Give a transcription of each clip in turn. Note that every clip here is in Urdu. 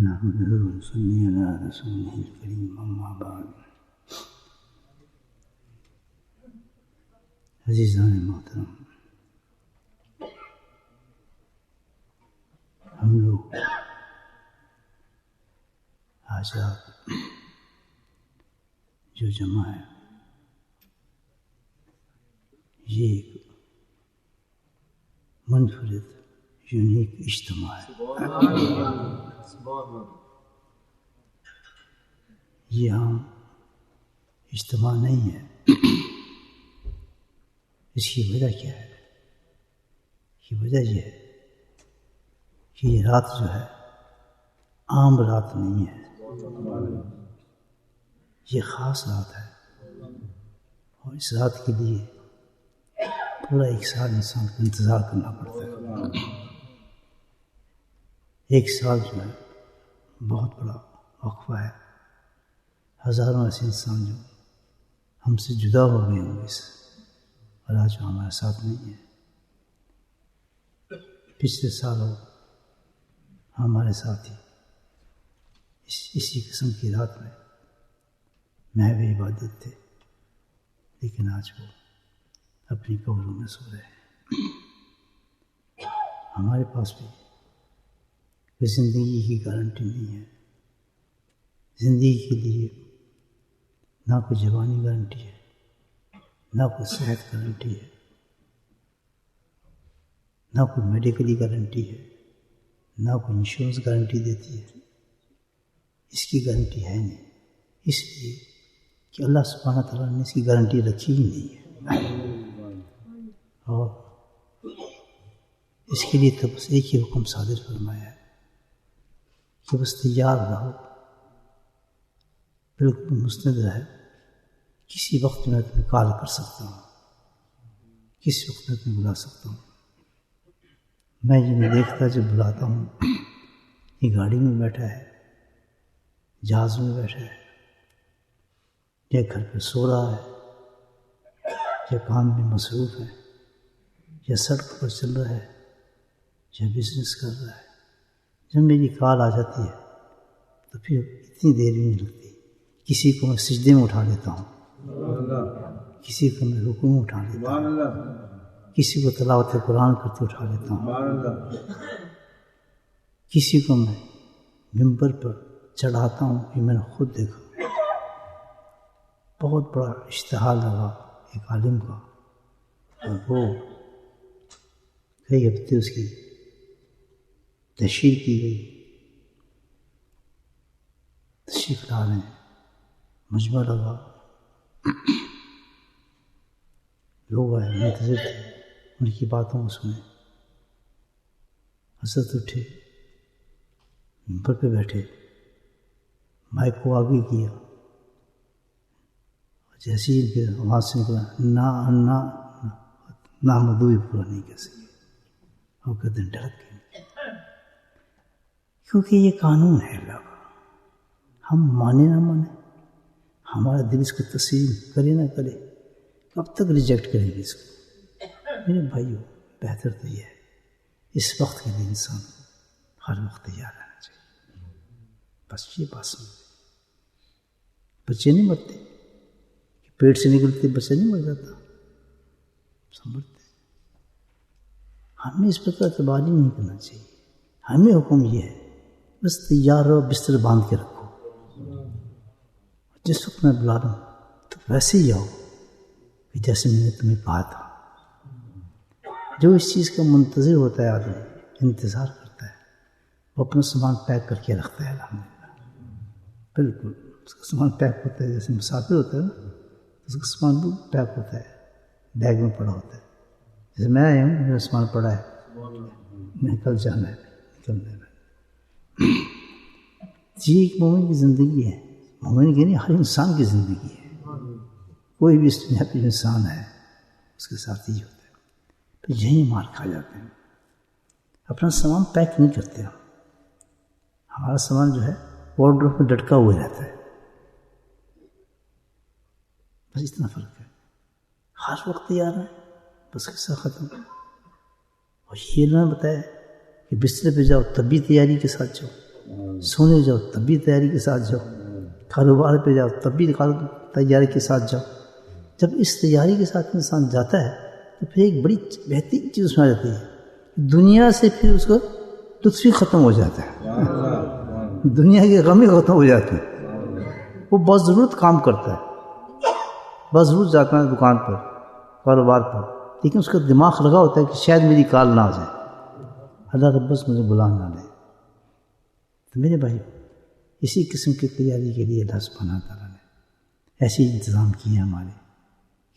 نحمده ونصلي على رسوله الكريم اما بعد. عزیزان محترم، ہم لوگ آج رات جو جمع ہے یہ ایک منفرد یونیک اجتماع ہے. یہ عام اجتماع نہیں ہے. اس کی وجہ کیا ہے؟ کی وجہ یہ ہے کہ یہ رات جو ہے عام رات نہیں ہے، یہ خاص رات ہے. اور اس رات کے لیے پورا ایک سال انسان کو انتظار کرنا پڑتا ہے. ایک سال جو ہے بہت بڑا وقفہ ہے. ہزاروں ایسے انسان جو ہم سے جدا ہو گئے ہوں گے اور آج وہ ہمارے ساتھ نہیں ہے. پچھلے سالوں ہمارے ساتھی اسی قسم کی رات میں محو عبادت تھے، لیکن آج وہ اپنی قبروں میں سو رہے ہیں. ہمارے پاس بھی کوئی زندگی کی گارنٹی نہیں ہے. زندگی کے لیے نہ کوئی جوانی گارنٹی ہے، نہ کوئی صحت گارنٹی ہے، نہ کوئی میڈیکلی گارنٹی ہے، نہ کوئی انشورنس گارنٹی دیتی ہے. اس کی گارنٹی ہے نہیں، اس لیے کہ اللہ سبحانہ تعالیٰ نے اس کی گارنٹی رکھی ہی نہیں ہے. اور اس کے لیے تو بس ایک ہی حکم صادر فرمایا ہے کہ بس تیار رہو، بالکل مستند رہے. کسی وقت میں تمہیں کال کر سکتا ہوں، کسی وقت میں تمہیں بلا سکتا ہوں. میں جنہیں دیکھتا جب بلاتا ہوں یہ گاڑی میں بیٹھا ہے، جہاز میں بیٹھا ہے، یا گھر پہ سو رہا ہے، یا کام میں مصروف ہے، یا سڑک پر چل رہا ہے، یا بزنس کر رہا ہے. جب میری کال آ جاتی ہے تو پھر اتنی دیر بھی نہیں لگتی. کسی کو میں سجدے میں اٹھا لیتا ہوں، کسی کو میں رکوع میں اٹھا لیتا ہوں، کسی کو تلاوت قرآن کرتے اٹھا لیتا ہوں، کسی کو میں ممبر پر چڑھاتا ہوں. یہ میں نے خود دیکھا. بہت بڑا اشتہار لگا ایک عالم کا، اور وہ کئی ہفتے اس کی تشہیر کی گئی. تشریف لا رہے ہیں، مجمع لگا، لوگ آئے، منتظر تھے ان کی باتوں کو سنیں. حضرت اٹھے، ممبر پہ بیٹھے، مائک کو آگے کیا، جیسے ہی ان کے آواز سے نکلا نہ مدعو بھی پورا نہیں کہہ سکے. اور گردن ڈھک گئی، کیونکہ یہ قانون ہے اللہ کا. ہم مانے نہ مانے، ہمارا دل اس کو تسلیم کرے نہ کرے، کب تک ریجیکٹ کریں گے اس کو؟ میرے بھائیو، بہتر تو یہ ہے اس وقت کے لیے انسان کو ہر وقت تیار رہنا چاہیے. بس یہ بات سمجھ. بچے نہیں مرتے، پیٹ سے نکلتے بچہ نہیں مر جاتا، سمجھتے. ہمیں اس پر تو اعتبار ہی نہیں کرنا چاہیے. ہمیں حکم یہ ہے بس تیار رہو، بستر باندھ کے رکھو. جس وقت میں بلا رہا ہوں تو ویسے ہی آؤ کہ جیسے میں نے تمہیں کہا تھا. جو اس چیز کا منتظر ہوتا ہے، آدمی انتظار کرتا ہے، وہ اپنا سامان پیک کر کے رکھتا ہے. الحمدللہ، بالکل اس کا سامان پیک ہوتا ہے. جیسے مسافر ہوتا ہے نا، اس کا سامان بھی پیک ہوتا ہے، بیگ میں پڑا ہوتا ہے. جیسے میں آیا ہوں، میرا سامان پڑا ہے، میں کل جانا ہے، نکلنا ہے. یہ ایک مومن کی زندگی ہے. مومن کی نہیں، ہر انسان کی زندگی ہے. کوئی بھی اس دنیا پہ انسان ہے اس کے ساتھ ہی ہوتا ہے. تو یہی مار کھا جاتے ہیں. اپنا سامان پیک نہیں کرتے ہم. ہمارا سامان جو ہے وارڈروب میں لٹکا ہوا رہتا ہے. بس اتنا فرق ہے. ہر وقت تیار ہے، بس قصہ ختم. اور یہ نہ بتایا کہ بستر پہ جاؤ تب بھی تیاری کے ساتھ جاؤ. سونے جاؤ تب بھی تیاری کے ساتھ جاؤ، کاروبار پہ جاؤ تب بھی تیاری کے ساتھ جاؤ. جب اس تیاری کے ساتھ انسان جاتا ہے تو پھر ایک بڑی بہترین چیز اس میں آ جاتی ہے، دنیا سے پھر اس کو لطف ہی ختم ہو جاتا ہے، دنیا کے غم ہی ختم ہو جاتے ہیں. وہ بہت ضرورت کام کرتا ہے، بہت ضرورت جاتا ہے دکان پر، کاروبار پر، لیکن اس کا دماغ لگا ہوتا ہے کہ شاید میری کال نہ آ جائے، اللہ رب بس مجھے بلا نہ لے. تو میرے بھائی اسی قسم کی تیاری کے لیے اللہ سبحانہ تعالیٰ نے ایسے انتظام کیے ہیں ہمارے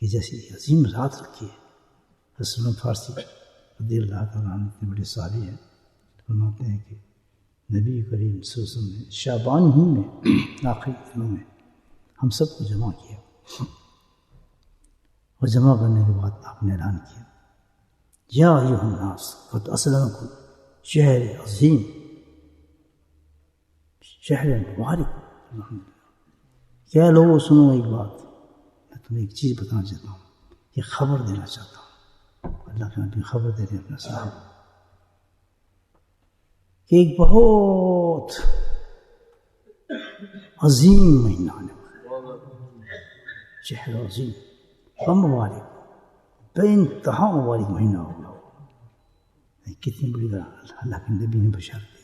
کہ جیسی عظیم رات رکھی ہے. حسن فارسی رضی اللہ تعالیٰ عنہ اتنے بڑے صحابی ہیں، فرماتے ہیں کہ نبی کریم صلی اللہ علیہ وسلم نے شعبان ہی میں آخری دنوں میں ہم سب کو جمع کیا، اور جمع کرنے کے بعد آپ نے اعلان کیا یا ایھا الناس قد اسلمکم شہر عظیم، شہر مبارک. کیا لوگوں سنو ایک بات، میں تمہیں ایک چیز بتانا چاہتا ہوں، یہ خبر دینا چاہتا ہوں. اللہ کے نبی خبر دے رہے ہیں اپنا صاحب کہ ایک بہت عظیم مہینہ آنے والا ہے، شہر عظیم مبارک، بے انتہا مبارک مہینہ ہوگا. کتنی بڑی اللہ کے نبی نے بشارت دی.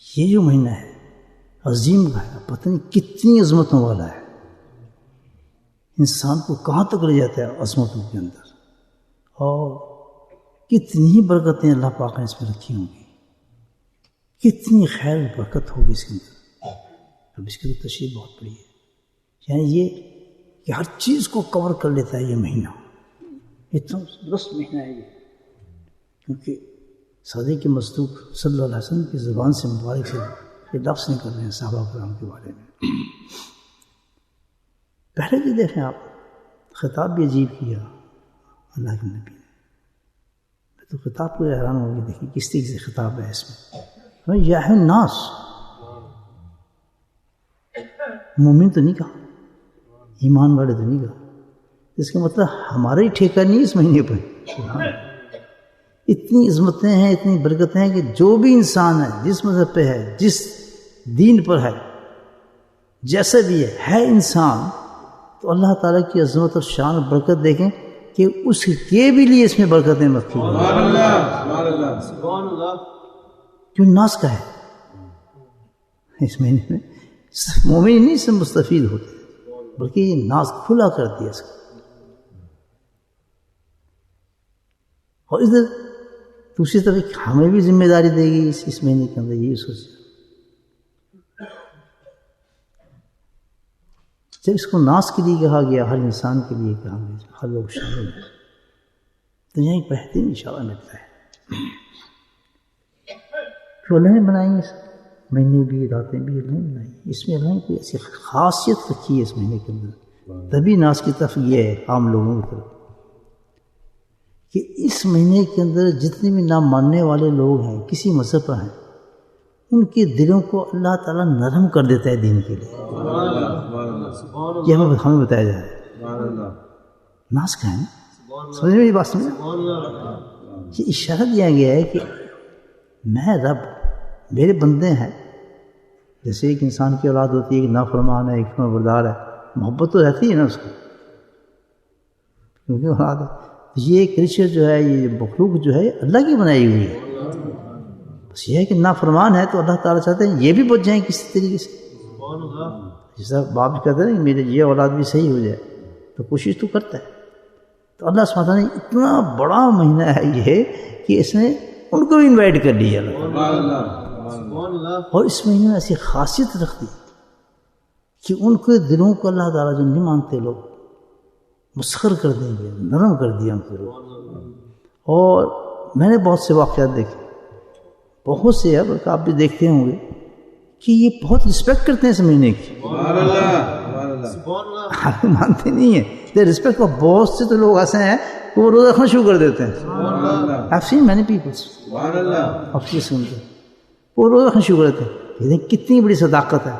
یہ جو مہینہ ہے عظیم کا ہے، پتہ نہیں کتنی عظمتوں والا ہے، انسان کو کہاں تک لے جاتا ہے عظمتوں کے اندر، اور کتنی ہی برکتیں اللہ پاک نے اس میں رکھی ہوں گی، کتنی خیر و برکت ہوگی اس کے اندر. اب اس کی تو تشریح بہت بڑی ہے، یعنی یہ کہ ہر چیز کو کور کر لیتا ہے یہ مہینہ. اتنا درست مہینہ ہے یہ، کیونکہ صادق کے مصدوق صلی اللہ علیہ وسلم کی زبان سے مبارک سے یہ لفظ نکل رہے ہیں صحابہ کرام کے بارے میں. پہلے بھی دیکھیں آپ، خطاب بھی عجیب کیا اللہ کے نبی نے. میں تو خطاب کو حیران ہو گئی، دیکھیں کس طریقے سے خطاب ہے اس میں. یا الناس، مومن تو نہیں کہا، ایمان والے تو نہیں کہا. اس کا مطلب ہمارا ہی ٹھیکہ نہیں اس مہینے پر. اتنی عظمتیں ہیں، اتنی برکتیں ہیں کہ جو بھی انسان ہے، جس مذہب پہ ہے، جس دین پر ہے، جیسا بھی ہے انسان، تو اللہ تعالیٰ کی عظمت اور شان اور برکت دیکھیں کہ اس کے بھی لیے اس میں برکتیں مخفی ہیں. کیوں ناس کا ہے اس مہینے میں، مومن نہیں سے مستفید ہوتے، بلکہ یہ ناز کھلا کر دیا اس کو. اور ادھر دوسری طرف ہمیں بھی ذمہ داری دے گی اس مہینے کے اندر. یہ سوچ جب اس کو ناس کے لیے کہا گیا، ہر انسان کے لیے کہا گیا، ہر لوگ شامل ہیں، تو یہاں ایک بہترین اشارہ ملتا ہے. تو اللہ نے بنائی اس مہینے بھی، راتیں بھی اللہ نے بنائی. اس میں اللہ نے کوئی ایسی خاصیت رکھی ہے اس مہینے کے اندر، تبھی ناس کی طرف یہ ہے عام لوگوں کی طرف کہ اس مہینے کے اندر جتنے بھی نہ ماننے والے لوگ ہیں، کسی مذہب پر ہیں، ان کے دلوں کو اللہ تعالیٰ نرم کر دیتا ہے دین کے لیے. یہ ہمیں بتایا جا رہا ہے. ناس کا ہے نا، سمجھ میں یہ بات سمجھ، یہ اشارہ دیا گیا ہے کہ میں رب، میرے بندے ہیں. جیسے ایک انسان کی اولاد ہوتی ہے، ایک نافرمان ہے، ایک فرمانبردار ہے، محبت تو رہتی ہے نا اس کو، کیونکہ اولاد ہے. یہ کرشر جو ہے، یہ مخلوق جو ہے اللہ کی بنائی ہوئی ہے. بس یہ ہے کہ نافرمان ہے تو اللہ تعالیٰ چاہتے ہیں یہ بھی بچ جائیں کسی طریقے سے. جیسا باپ کہتے ہیں نا کہ میرے یہ اولاد بھی صحیح ہو جائے، تو کوشش تو کرتا ہے. تو اللہ سبحانہ نے اتنا بڑا مہینہ ہے یہ کہ اس نے ان کو بھی انوائٹ کر لیا اور اس مہینے میں ایسی خاصیت رکھ دی کہ ان کے دلوں کو اللہ تعالیٰ جو نہیں مانتے لوگ مسخر کر دیں گے، نرم کر دیا ان کے لوگ. اور میں نے بہت سے واقعات دیکھے، بہت سے، بلکہ آپ بھی دیکھتے ہوں گے کہ یہ بہت رسپیکٹ کرتے ہیں اس مہینے کی. مانتے نہیں ہیں، دے رسپیکٹ. کا بہت سے تو لوگ ایسے ہیں کہ وہ روزہ رکھنا شروع کر دیتے ہیں. I've seen many people وہ روزہ رکھنا شروع کر دیتے ہیں. لیکن کتنی بڑی صداقت ہے،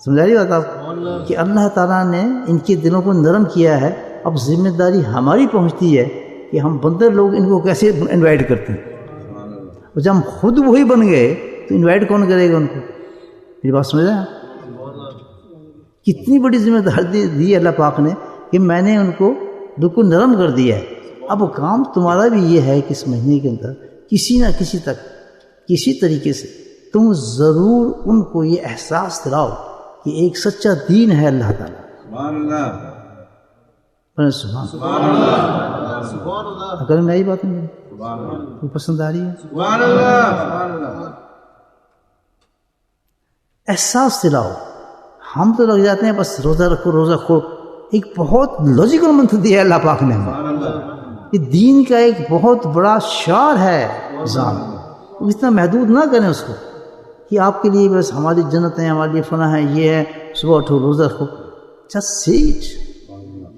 سمجھا رہی بات آپ کہ اللہ تعالیٰ نے ان کے دلوں کو نرم کیا ہے. اب ذمہ داری ہماری پہنچتی ہے کہ ہم بندر لوگ ان کو کیسے انوائٹ کرتے ہیں. اور جب ہم خود وہی بن گئے تو انوائٹ کون کرے گا ان کو؟ میری بات سمجھ رہے ہیں؟ کتنی بڑی ذمہ داری دی اللہ پاک نے کہ میں نے ان کو بالکل نرم کر دیا ہے. اب کام تمہارا بھی یہ ہے کہ اس مہینے کے اندر کسی نہ کسی تک کسی طریقے سے تم ضرور ان کو یہ احساس دلاؤ کہ ایک سچا دین ہے اللہ تعالیٰ. سبحان اللہ، سبحان اللہ. اگر میں یہی بات نہیں تو پسند آ رہی ہے؟ سبحان اللہ. احساس دلاؤ. ہم تو لگ جاتے ہیں بس روزہ رکھو روزہ کھو. ایک بہت لاجیکل منتر دیا ہے اللہ پاک نے ہمیں. یہ دین کا ایک بہت بڑا شعار ہے. اتنا محدود نہ کریں اس کو کہ آپ کے لیے بس ہماری جنت ہے، ہمارے لیے فنا ہے، یہ ہے، صبح اٹھو روزہ رکھو. جسٹ سی اٹ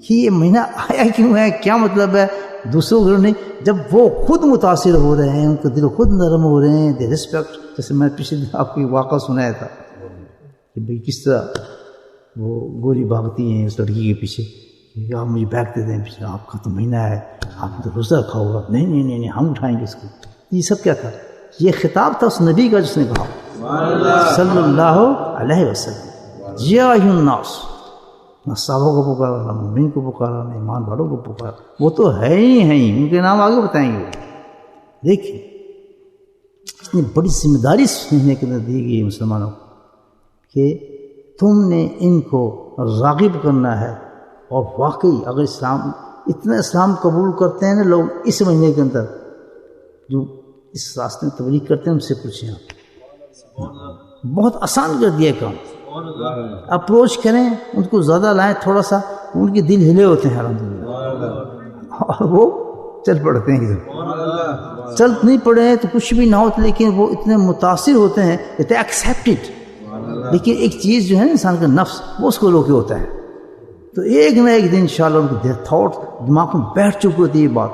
کہ یہ مہینہ آیا کیوں ہے، کیا مطلب ہے. دوسروں کو نہیں، جب وہ خود متاثر ہو رہے ہیں، ان کے دل خود نرم ہو رہے ہیں، دے ریسپیکٹ. جیسے میں پچھلے دن آپ کو واقعہ سنایا تھا کہ بھئی کس طرح وہ گوری بھاگتی ہیں اس لڑکی کے پیچھے کہ آپ مجھے بیگ دے دیں پیچھے، آپ کا تو مہینہ ہے، آپ تو روزہ رکھا ہوگا. نہیں نہیں نہیں نہیں، ہم اٹھائیں گے اس کو. یہ سب کیا تھا؟ یہ خطاب تھا اس نبی کا جس نے کہا صلی اللہ علیہ وسلم یا ایھا الناس. نہ صحابہ کو پکارا، نہ مومنین کو پکارا، نہ ایمان والوں کو پکارا. وہ تو ہے ہی، ان کے نام آگے بتائیں گے. دیکھیں اتنی بڑی ذمہ داری سننے کے اندر دی گئی مسلمانوں کو کہ تم نے ان کو راغب کرنا ہے. اور واقعی اگر اتنا اسلام قبول کرتے ہیں نا لوگ اس مہینے کے اندر، جو اس راستے میں تبلیغ کرتے ہیں ان سے پوچھیں. بہت آسان کر دیا کام. اپروچ کریں، ان کو زیادہ لائیں تھوڑا سا، ان کے دل ہلے ہوتے ہیں الحمدللہ، اور وہ چل پڑتے ہیں. چل نہیں پڑے ہیں تو کچھ بھی نہ ہو، لیکن وہ اتنے متاثر ہوتے ہیں، اتنے ایکسیپٹڈ. لیکن ایک چیز جو ہے نا انسان کا نفس، وہ اس کو روکے ہوتا ہے. تو ایک نہ ایک دن انشاءاللہ ان کے تھاٹ دماغ میں بیٹھ چکی ہوتی ہے یہ بات.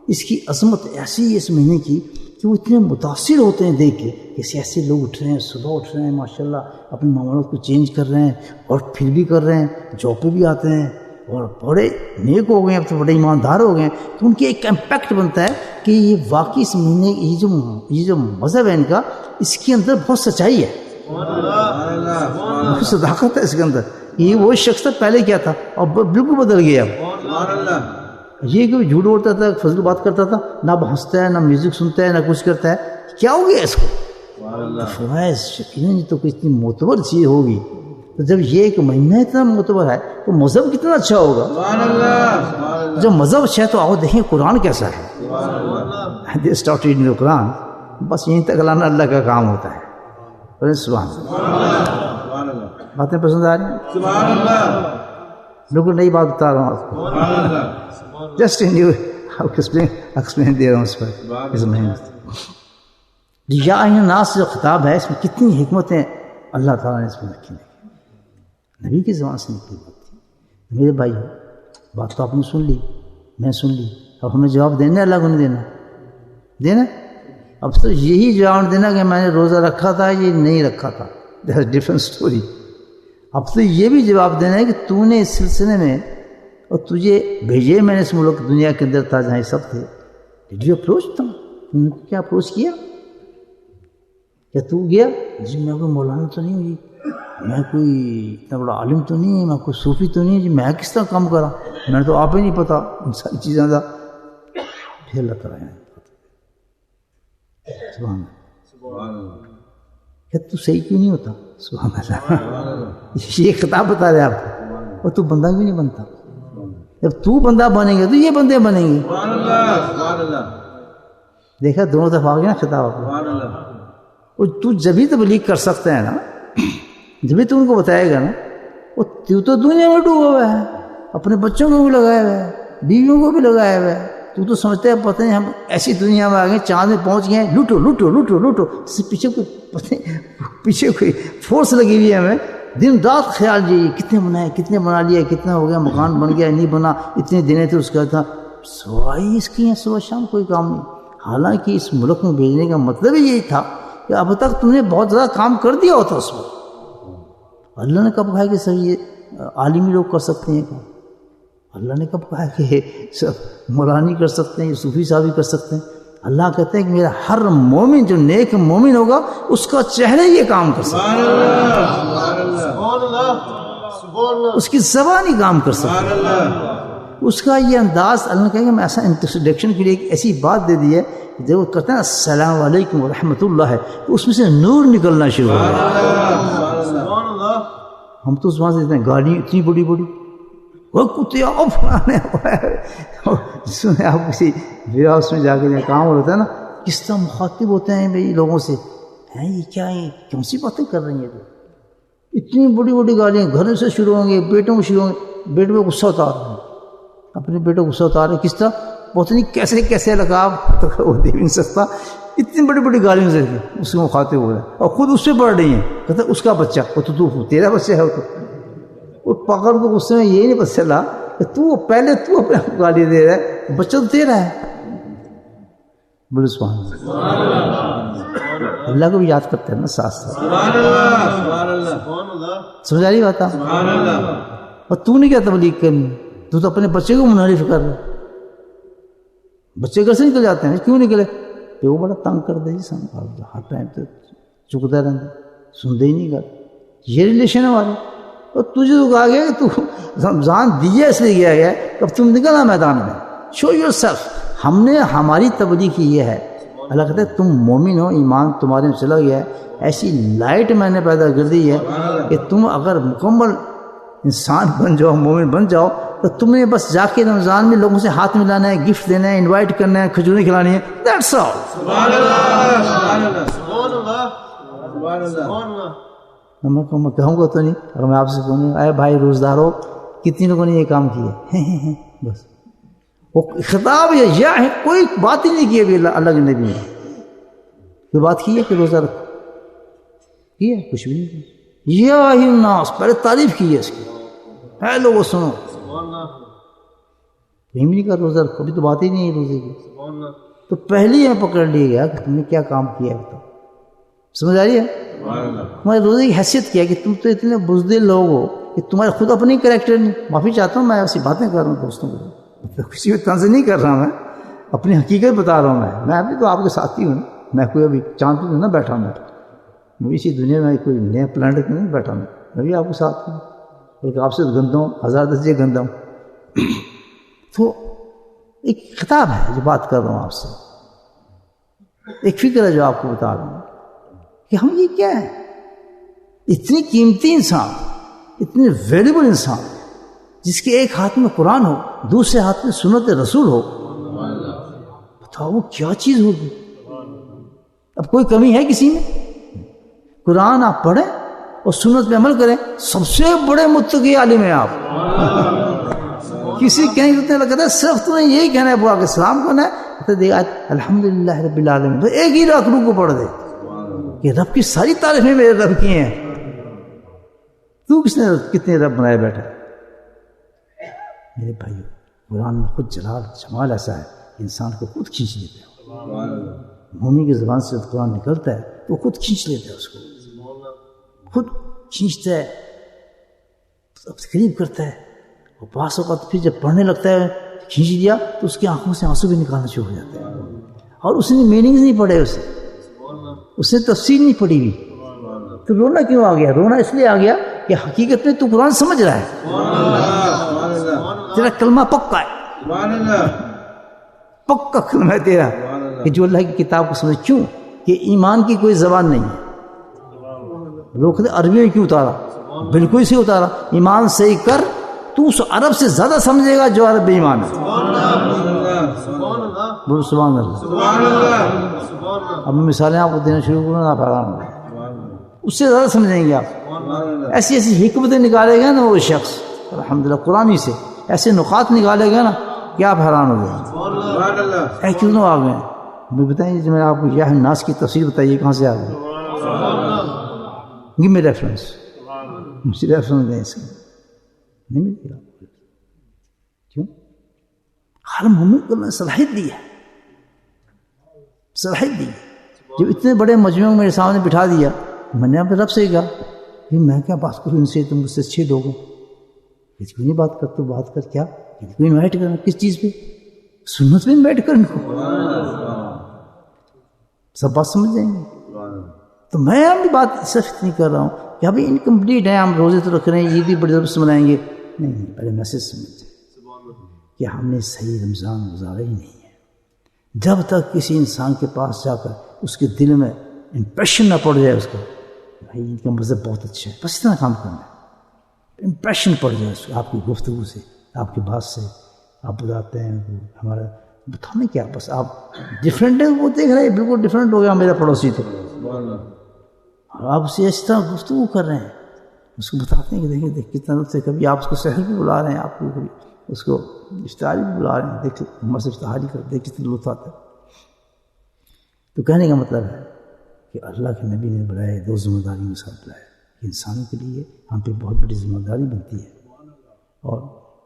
اس کی عظمت ایسی ہے اس مہینے کی کہ وہ اتنے متاثر ہوتے ہیں دیکھ کے کہ ایسے لوگ اٹھ رہے ہیں، صبح اٹھ رہے ہیں ماشاءاللہ، اپنے معاملات کو چینج کر رہے ہیں، اور پھر بھی کر رہے ہیں، جاب پہ بھی آتے ہیں، اور بڑے نیک ہو گئے ہیں، اب تو بڑے ایماندار ہو گئے ہیں. تو ان کی ایک امپیکٹ بنتا ہے کہ یہ واقعی اس مہینے یہ جو مذہب ہے ان کا، اس کے اندر بہت سچائی ہے، بہت صداقت ہے اس کے اندر. یہ وہ شخص تھا پہلے کیا تھا اور بالکل بدل گیا. یہ کہ جھوٹ بولتا تھا، فضول بات کرتا تھا، نہ ہنستا ہے، نہ میوزک سنتا ہے، نہ کچھ کرتا ہے. کیا ہو گیا اس کو؟ فرمایا یقیناً تو کوئی اتنی معتبر چیز ہوگی. تو جب یہ ایک مہینہ اتنا معتبر ہے تو مذہب کتنا اچھا ہوگا. جب مذہب اچھا ہے تو آؤ دیکھیں قرآن کیسا ہے. دے اسٹارٹ ریڈنگ قرآن، بس یہیں تک لانا اللہ کا کام ہوتا ہے. سبحان اللہ. باتیں پسند آ رہی ہیں؟ سبحان اللہ. بالکل نئی بات بتا رہا ہوں آپ کو، جسٹ ایکسپلین دے رہا ہوں اس پر. اس مہینے یا ایھا الناس جو خطاب ہے، اس میں کتنی حکمتیں اللہ تعالیٰ نے اس میں رکھی ہیں. نبی کی زبان سے نکلی بات تھی. میرے بھائی بات تو آپ نے سن لی، میں سن لی، اب ہمیں جواب دینا ہے، اللہ کو نہیں دینا. اب تو یہی جواب دینا کہ میں نے روزہ رکھا تھا یہ نہیں رکھا تھا، دیٹس ڈفرنٹ اسٹوری. اب تو یہ بھی جواب دینا ہے کہ تو نے اس سلسلے میں، اور تجھے بھیجے میں نے اس ملک دنیا کے اندر تھا جہاں یہ سب تھے. ڈیڈ یو اپروچ تم نے کیا اپروچ کیا؟ کیا تو گیا؟ جی میں کوئی مولانا تو نہیں ہوں، جی میں کوئی اتنا بڑا عالم تو نہیں ہے، میں کوئی صوفی تو نہیں ہے، جی میں کس طرح کام کرا، میں نے تو آپ ہی نہیں پتا ان ساری چیزیں کا. پھر اللہ تعالیٰ سبحان اللہ، کہ تو صحیح کیوں نہیں ہوتا. سبحان اللہ. یہ خطاب بتا رہے آپ کو. اور تو بندہ کیوں نہیں بنتا؟ جب تو بندہ بنے گا تو یہ بندے بنیں گے. دیکھا دونوں طرف آ گیا نا خطاب آپ کو. اور تو جبھی تبلیغ کر سکتا ہے نا، جبھی تو ان کو بتائے گا نا. اور تو دنیا میں ڈوبا ہوا ہے، اپنے بچوں کو بھی لگایا ہوا ہے، بیویوں کو بھی لگایا ہوا ہے. تو سمجھتا ہے پتہ نہیں ہم ایسی دنیا میں آ گئے، چاند میں پہنچ گئے ہیں، لوٹو لوٹو لوٹو لوٹو. اس سے پیچھے کوئی پتہ نہیں، پیچھے کوئی فورس لگی ہوئی ہے ہمیں. دن رات خیال جی کتنے بنائے، کتنے بنا لیا، کتنا ہو گیا، مکان بن گیا نہیں بنا، اتنے دینے تھے اس کا تھا. سوائے اس کی صبح شام کوئی کام نہیں. حالانکہ اس ملک میں بھیجنے کا مطلب ہی یہی تھا کہ اب تک تم نے بہت زیادہ کام کر دیا ہوتا اس میں. اللہ نے کب کہا کہ سر یہ عالمی لوگ کر سکتے ہیں کام؟ اللہ نے کب کہا کہ سب مولانا کر سکتے ہیں، صوفی صاحب بھی کر سکتے ہیں؟ اللہ کہتے ہیں کہ میرا ہر مومن جو نیک مومن ہوگا اس کا چہرہ یہ کام کر سکتا ہے، اس کی زبان ہی کام کر سکتا ہے، اس کا یہ انداز. اللہ نے کہا کہ میں ایسا انٹروڈکشن کے لیے ایک ایسی بات دے دی ہے جب وہ کہتے ہیں السلام علیکم ورحمۃ اللہ ہے تو اس میں سے نور نکلنا شروع ہو گیا. ہم تو اس وہاں سے دیتے ہیں گاڑی اتنی بڑی بڑی، وہ کتے آؤ فلانے جس میں آپ کسی ویئر ہاؤس میں جا کے کام ہوتا ہے نا، کس طرح مخاطب ہوتے ہیں بھائی لوگوں سے، ہیں یہ کیا ہے، کون سی باتیں کر رہی ہیں، اتنی بڑی بڑی گاڑیاں گھروں سے شروع ہوں گے، بیٹوں کو شروع ہوں گے، بیٹے پہ غصہ اتار رہے ہیں، اپنے بیٹے کو غصہ اتار رہے ہیں، کس طرح پتہ نہیں کیسے کیسے لگا وہ دے بھی نہیں سکتا، اتنی بڑی بڑی گالیوں سے اس کو مخاطب ہو رہا ہے اور خود اس پہ پڑھ رہی ہیں، کہتے ہیں اس کا بچہ، وہ تو تیرا بچہ ہے، وہ پکڑ کو غصے میں یہی نہیں پتہ چلا کہ تو پہلے تو اپنے گالی دے رہا ہے، بچہ تو تیرا ہے. بولے سبحان اللہ، اللہ کو بھی یاد کرتے ہیں نا ساتھ ساتھ. سمجھ آ رہی بات آپ؟ اور تو نہیں کیا تبلیغ کرنی، تو اپنے بچے کو منحرف کر رہا ہے. بچے گھر سے نکل جاتے ہیں، کیوں نکلے؟ کہ وہ بڑا تنگ کر دے جی، ہر ٹائم تو چکتا رہتا، سنتے ہی نہیں کر. یہ ریلیشن ہے ہمارے. اور تجھے تو کہا گیا کہ تو رمضان دیے اس لیے کیا گیا ہے، اب تم نکلنا میدان میں، شو یور سیلف. ہم نے ہماری تبلیغ کی یہ ہے، اللہ کہتا ہے تم مومن ہو، ایمان تمہارے میں چلا گیا ہے، ایسی لائٹ میں نے پیدا کر دی ہے کہ تم اگر مکمل انسان بن جاؤ، مومن بن جاؤ، تو تم نے بس جا کے رمضان میں لوگوں سے ہاتھ ملانا ہے، گفٹ دینا ہے، انوائٹ کرنا ہے، کھجوریں کھلانی ہے، دیٹس آل. سبحان اللہ، سبحان اللہ، سبحان اللہ، سبحان اللہ. میں کہوں گا تو نہیں، اگر میں آپ سے کہوں اے بھائی روزدارو، کتنی لوگوں نے یہ کام کیا ہے، بس وہ خطاب یا ہے، کوئی بات ہی نہیں کی ابھی اللہ کے نبی نے. کوئی بات کی ہے کہ روزہ رکھو، کی ہے؟ کچھ بھی نہیں کیا. یا ایھا الناس، پہلے تعریف کی ہے اس کی، اے لوگوں سنو، کہیں بھی نہیں کہا روزہ رکھو، ابھی تو بات ہی نہیں ہے روزے کی. تو پہلی میں پکڑ لیا گیا کہ تم نے کیا کام کیا ہے. تو سمجھ آ رہی ہے؟ تمہارے روزے کی حیثیت کیا ہے کہ تم تو اتنے بزدل لوگ ہو کہ تمہارے خود اپنے کریکٹر نہیں. معافی چاہتا ہوں، میں ایسی باتیں کر رہا ہوں دوستوں کو، کسی بھی طرح سے نہیں کر رہا ہوں، میں اپنی حقیقت بتا رہا ہوں. میں ابھی تو آپ کے ساتھ ہی ہوں، میں کوئی ابھی چاند پہ نہ بیٹھا ہوں، میں اسی دنیا میں کوئی نیا پلانٹ میں نہیں بیٹھا ہوں، میں بھی آپ کے ساتھ ہوں، بلکہ آپ سے گندا ہوں، ہزار درجے گندا ہوں. تو ایک خطاب ہے جو بات کر رہا ہوں آپ سے، ایک فکر ہے جو آپ کو بتا رہا ہوں کہ ہم یہ کیا ہے، اتنی قیمتی انسان، اتنی ویلیبل انسان، جس کے ایک ہاتھ میں قرآن ہو، دوسرے ہاتھ میں سنت رسول ہو، بتاؤ وہ کیا چیز ہوگی. اب کوئی کمی ہے کسی میں؟ قرآن آپ پڑھیں اور سنت پہ عمل کریں، سب سے بڑے متقی عالم ہیں آپ. کسی کہیں لگتا ہے صرف تمہیں یہی کہنا ہے ابو کے سلام کو، الحمدللہ رب العالمین، تو ایک ہی رکوع کو پڑھ دے کہ رب کی ساری تعریفیں میرے رب کی ہیں. تو کس نے کتنے رب بنائے بیٹھا؟ میرے بھائیو، قرآن میں خود جلال جمال ایسا ہے کہ انسان کو خود کھینچ لیتے ہیں. مومن کی زبان سے قرآن نکلتا ہے تو خود کھینچ لیتا ہے، اس کو خود کھینچتا ہے، تقریب کرتا ہے. اور بعض اوقات پھر جب پڑھنے لگتا ہے کھینچ دیا تو اس کی آنکھوں سے آنسو بھی نکالنا شروع ہو جاتے ہیں. اور اس نے میننگز نہیں پڑھے، اس نے تفسیر نہیں پڑھی ہوئی. تو رونا کیوں آ گیا؟ رونا اس لیے آ گیا کہ حقیقت میں تو قرآن سمجھ رہا ہے، تیرا کلمہ پکا ہے، پکا کلمہ ہے تیرا کہ جو اللہ کی کتاب کو سمجھ. کیوں کہ ایمان کی کوئی زبان نہیں ہے. لوگ کہتے عربی میں کیوں اتارا؟ بالکل سے اتارا. ایمان صحیح کر، تو اس عرب سے زیادہ سمجھے گا جو عرب بے ایمان ہے. بولو سبحان اللہ. اب میں مثالیں آپ کو دینا شروع کروں گا، آپ حیران ہوں گے، اس سے زیادہ سمجھیں گے آپ. ایسی ایسی حکمتیں نکالے گا نا وہ شخص الحمدللہ قرآن سے، ایسے نقاط نکالے گا نا کہ آپ حیران ہو گئے. اے کیوں آ گئے؟ میں بتائیں جب میں آپ کو یا الناس کی تفسیر بتائیے کہاں سے آ گئی. گیو می ریفرنس، مجھے ریفرنس دیں اس کا. نہیں ملتی آپ کو. کیوں؟ ہر مومن کو میں صلاحیت دی ہے، صلاحیت دی. جب اتنے بڑے مجموعے میرے سامنے بٹھا دیا، میں نے اپنے رب سے کہا کہ میں کیا بات کروں ان سے، تم مجھ سے اچھے لوگ ہو، کیوں نہیں بات کر؟ تو بات کر. کیا کو انوائٹ کرنا؟ کس چیز پہ؟ سنت پہ انوائٹ کر ان کو. سب بات سمجھ جائیں گے. تو میں بھی بات صرف نہیں کر رہا ہوں کہ ابھی انکمپلیٹ ہے، ہم روزے تو رکھ رہے ہیں، عیدی بڑی زبردست منائیں گے. نہیں، پہلے میسج سمجھ جائیں کہ ہم نے صحیح رمضان گزارا ہی نہیں ہے. جب تک کسی انسان کے پاس جا کر اس کے دل میں امپریشن نہ پڑ جائے اس کو بھائی عید کا مذہب بہت اچھا ہے، بس اتنا کام کرنا ہے، امپریشن پڑ جائے اس کو، آپ کی گفتگو سے، آپ کی بات سے. آپ بتاتے ہیں ہمارا بتانے کیا، بس آپ ڈفرینٹ ہے، وہ دیکھ رہے ہیں بالکل ڈفرینٹ ہو گیا میرا پڑوسی تو، اور آپ اسے اس طرح گفتگو کر رہے ہیں، اس کو بتاتے ہیں کہ دیکھ کتنا لطف ہے. کبھی آپ اس کو سحر بھی بلا رہے ہیں، آپ کو کبھی اس کو افطاری بھی بلا رہے ہیں، دیکھ ہمارے سے افطاری کر دیکھ کتنا لطف آتا ہے. تو کہنے کا مطلب ہے کہ اللہ کے نبی نے بلائے دو ذمہ داریوں کے ساتھ بلائے. انسانوں کے لیے ہم پہ بہت بڑی ذمہ داری بنتی ہے. اور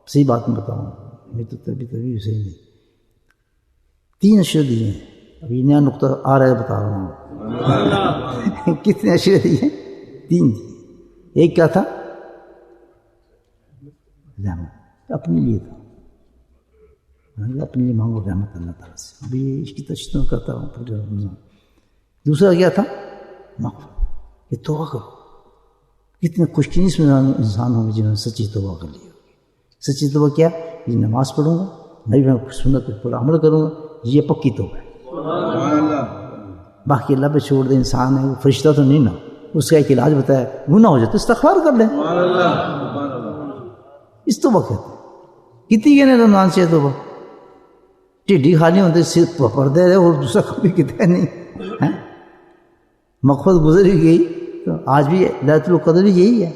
صحیح بات میں بتاؤں، میں تو تبھی صحیح نہیں، 3 اشرے دیے ہیں. ابھی نیا نقطہ آ رہا ہے بتا رہا ہوں. کتنے اشرے دیے؟ 3 دیے. ایک کیا تھا؟ رحمت، اپنے لیے تھا، اپنے لیے مانگو رحمت اللہ تعالیٰ سے. ابھی اس کی تشریح کرتا ہوں پورے رمضان. دوسرا کیا تھا؟ مغفرت، کہ توبہ کرو. کتنے خوش قسمت انسان ہوں گے جنہوں نے سچی توبہ کر لی ہوگی. سچی توبہ کیا؟ یہ نماز پڑھوں گا، نبی میں سنت پر عمل کروں گا، یہ پکی توبہ ہے. باقی اللہ پہ چھوڑ دے، انسان ہے وہ فرشتہ تو نہیں نا، اس کا ایک علاج بتایا، گناہ ہو جائے تو استغفار کر لیں، اس توبہ کہتے ہیں. کتنی کہنے رمضان سے توبہ، ٹھڈی خالی ہوتے صرف پردے رہے اور دوسرا کبھی کہتے نہیں. مغفرت گزر ہی گئی تو آج بھی لیلۃ القدر یہی ہے.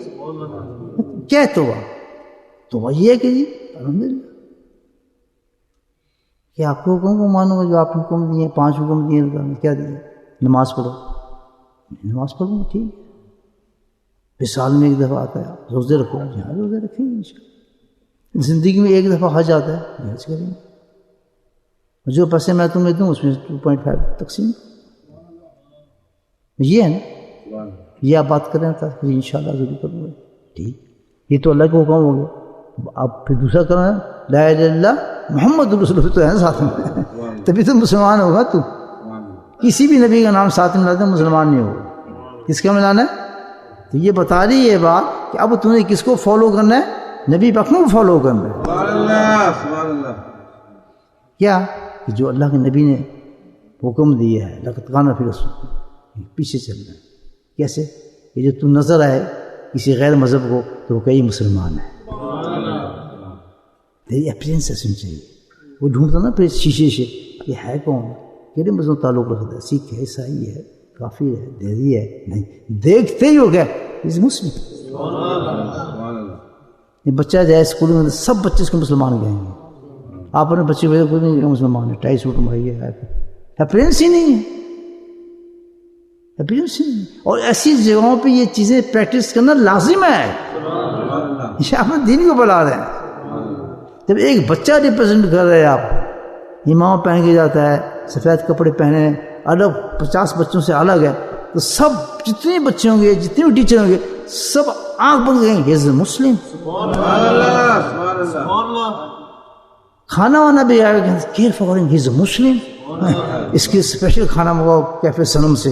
کیا ہے توبہ؟ توبہ یہ ہے کہ جی الحمدللہ کہ آپ کو حکم کو مانو گا جو آپ حکم دیے، 5 حکم دیے، کیا دیے؟ نماز پڑھو. نماز پڑھوں گا، ٹھیک ہے. پھر سال میں 1 دفعہ آتا ہے، روزے رکھو، جہاں روزے رکھیں گے انشاءاللہ. زندگی میں 1 دفعہ حج آتا ہے، حج کریں گے. جو پیسے میں تمہیں دوں اس میں 2.5 تقسیم. یہ ہے نا، یہ آپ بات کریں تھا کہ انشاءاللہ ضرور کروں گا. ٹھیک، یہ تو اللہ کا حکم ہو گیا. آپ پھر دوسرا کرنا ہے لا الہ الا اللہ محمد رسول اللہ تو ہے ساتھ میں، تبھی تو مسلمان ہوگا. تو کسی بھی نبی کا نام ساتھ میں لاتے مسلمان نہیں ہوگا. کس کا ملانا ہے؟ تو یہ بتا رہی ہے بات کہ اب تم نے کس کو فالو کرنا ہے؟ نبی پاک کو فالو کرنا ہے. کیا کہ جو اللہ کے نبی نے حکم دیا ہے، لقد کان فی رسول، پیچھے چلنا ہے. کیسے؟ کہ جو تم نظر آئے کسی غیر مذہب کو تو وہ کئی مسلمان ہیں، تیری اپیرنس ایسی چاہیے. وہ ڈھونڈتا نا پھر شیشے سے یہ ہے کون، کہڑے مذہب تعلق رکھتا ہے، سکھ ہے، عیسائی ہے، کافر ہے، دہری ہے. نہیں، دیکھتے ہی ہو گیا اس مسلم. یہ بچہ جائے اسکول میں سب بچے اس کو مسلمان کہیں گے. آپ اپنے بچے کو کوئی نہیں مسلمان ہے، ٹائی سوٹ مائی ہے، اپیرنس ہی نہیں ہے، اپیرنس ہی نہیں. اور ایسی جگہوں پہ یہ چیزیں پریکٹس کرنا لازم ہے. یہ آپ دین کو بلا رہے ہیں. جب ایک بچہ ریپرزینٹ کر رہے ہیں آپ، امام پہن کے جاتا ہے، سفید کپڑے پہنے، الگ 50 بچوں سے الگ ہے، تو سب جتنے بچے ہوں گے، جتنے بھی ٹیچر ہوں گے، سب آنکھ بند کریں گے ہی از مسلم. کھانا وانا بھی آئے گا کیئر فار ہی از مسلم. اس کے اسپیشل کھانا منگاؤ کیفے سنم سے،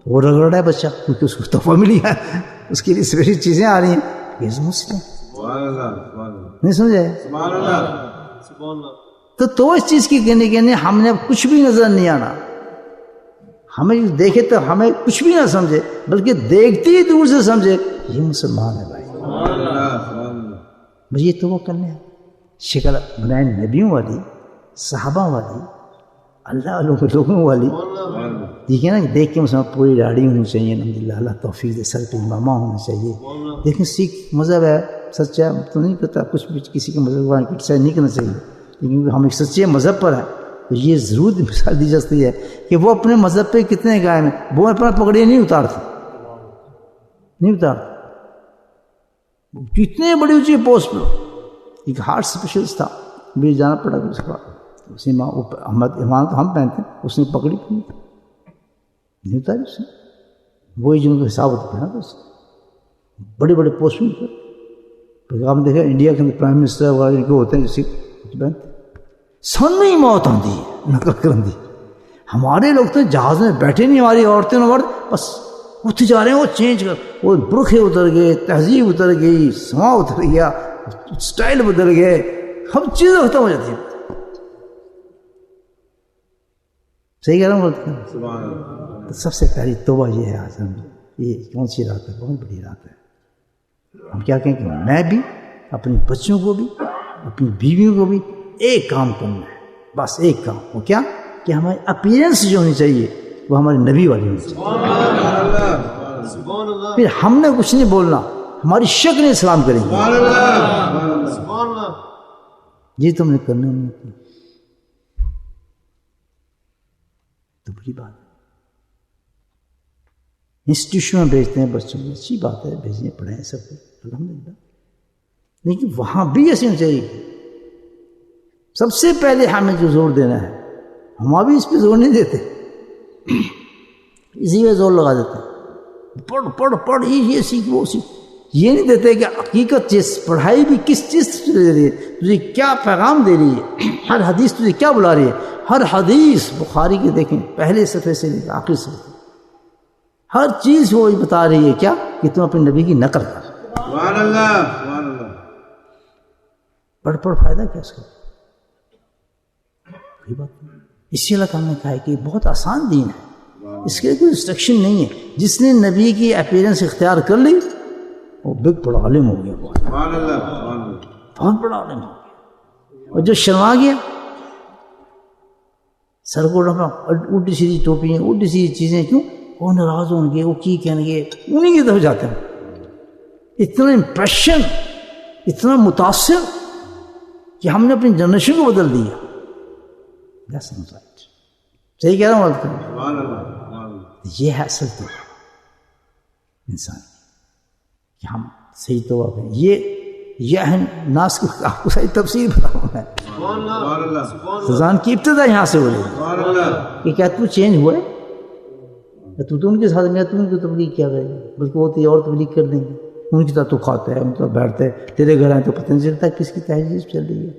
وہ رگڑ رہا ہے بچہ کیونکہ اس کو تحفہ ملی ہے، اس کے لیے اسپیشل چیزیں آ رہی ہیں، ہی از مسلم. نہیں سمجھے؟ تو اس چیز کی کہنے ہم نے کچھ بھی نظر نہیں آنا. ہمیں دیکھے تو ہمیں کچھ بھی نہ سمجھے، بلکہ دیکھتے ہی دور سے سمجھے یہ مسلمان ہے بھائی. مجھے تو وہ کرنے ہیں شکل بنائے نبیوں والی، صحابہ والی، اللہ والوں لوگوں والی. ٹھیک ہے نا، دیکھ کے مسلمان پوری داڑھی ہونی چاہیے، الحمدللہ اللہ توفیق دے، سر پہ امامہ ہونا چاہیے. لیکن سکھ مذہب ہے سچا تو نہیں کرتا کچھ بھی، کسی کے مذہب کو کرٹیسائز نہیں کرنا چاہیے، لیکن ہم ایک سچے مذہب پر ہیں تو یہ ضرور مثال دی جاتی ہے کہ وہ اپنے مذہب پہ کتنے قائم ہیں. وہ اپنا پگڑیاں نہیں اتارتے، کتنے بڑی اونچی پوسٹ پہ. ایک ہارٹ اسپیشلسٹ تھا، مجھے جانا پڑا اس کا، اسی احمد امام تو ہم پہنتے ہیں، اس نے پکڑی نہیں اتاری اس نے. وہی جن کو حساب ہوتا ہے نا، بس بڑے بڑے پوسٹ پر آپ دیکھا انڈیا کے اندر پرائم منسٹر وغیرہ ان کے ہوتے ہیں جیسے پہنتے. سن میں ہی موت آتی ہے نقل کرن دی. ہمارے لوگ تو جہاز میں بیٹھے نہیں، ہماری عورتیں مرد بس اٹھ جا رہے ہیں، وہ چینج کر، وہ برقعے اتر گئے، تہذیب اتر گئی، سما اتر گیا، سٹائل بدل گئے، ہر چیزیں ختم ہو جاتی ہیں. صحیح کہہ رہا ہوں غلط؟ تو سب سے پہلی توبہ یہ ہے آج ہم، یہ کون سی رات ہے؟ بہت بڑی رات ہے. ہم کیا کہیں کہ میں بھی، اپنے بچوں کو بھی، اپنی بیویوں کو بھی ایک کام کرنا ہے، بس ایک کام. وہ کیا؟ کہ ہماری اپیرنس جو ہونی چاہیے وہ ہمارے نبی والی ہونی چاہیے. پھر ہم نے کچھ نہیں بولنا، ہماری شکل اسلام کریں گے. جی تم نے کرنا نہیں تو بڑی بات ہے. انسٹیٹیوشن میں بھیجتے ہیں بچوں کو، اچھی بات ہے، بھیجیں، پڑھائیں، سب کچھ الحمدللہ، لیکن وہاں بھی ایسے ہونا چاہیے. سب سے پہلے ہمیں جو زور دینا ہے، ہم بھی اس پہ زور نہیں دیتے، اسی پہ زور لگا دیتے ہیں، پڑھ پڑھ پڑھ، یہ سیکھ وہ سیکھ. یہ نہیں دیتے کہ حقیقت چیز پڑھائی بھی کس چیز سے دے رہی ہے، تجھے کیا پیغام دے رہی ہے، ہر حدیث تجھے کیا بلا رہی ہے. ہر حدیث بخاری کے دیکھیں، پہلے صفحے سے لے کر آخری صفحے، ہر چیز وہ بتا رہی ہے کیا کہ تم اپنے نبی کی نقل کر. سبحان اللہ، سبحان اللہ. پڑھ پڑھ فائدہ کیا اس کا؟ کوئی بات نہیں. اسی لیے ہم نے کہا ہے کہ بہت آسان دین ہے، اس کے کوئی ریسٹرکشن نہیں ہے. جس نے نبی کی اپیرنس اختیار کر لی وہ بگ بڑا عالم ہو گیا، بہت بڑا عالم ہو گیا. اور جو شرما گیا، سر کو ڈھکا، الٹی سیدھی ٹوپیاں، الٹی سیدھی چیزیں، کیوں؟ وہ ناراض ہوں گے، وہ کی کہیں گے، انہیں کی طرف جاتے ہیں. اتنا امپریشن، اتنا متاثر کہ ہم نے اپنی جنریشن کو بدل دیا. صحیح کہہ رہا ہوں؟ یہ ہے اصل تو انسان کہ ہم صحیح توبہ کریں. یہ ہے ناس کی آپ کو صحیح تفسیر بتاؤں میں. رمضان کی ابتدا یہاں سے ہو رہی کہ کیا تو چینج ہوا ہے؟ تو ان کے ساتھ میں تو ان کی تبلیغ کیا کرے گی، بلکہ وہ تو اور تبلیغ کر دیں گے. ان کی طرح تو کھاتا ہے، ان کی طرح بیٹھتا ہے، تیرے گھر آئے تو پتہ نہیں چلتا کس کی تہذیب چل رہی ہے.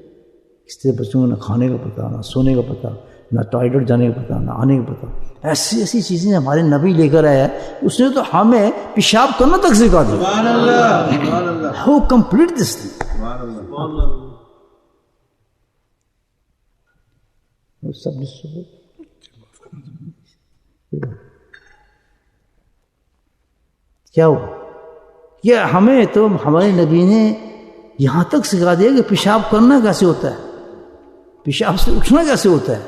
اس طرح بچوں کو نہ کھانے کا پتہ، نہ سونے کا پتہ، نہ ٹوائلٹ جانے کا پتہ، نہ آنے کا پتہ. ایسی ایسی چیزیں ہمارے نبی لے کر آیا ہے. اس نے تو ہمیں پیشاب کرنا تک سکھا دیا. How complete this thing. کیا ہوا؟ یہ ہمیں تو ہمارے نبی نے یہاں تک سکھا دیا کہ پیشاب کرنا کیسے ہوتا ہے، پیشاب سے اٹھنا کیسے ہوتا ہے،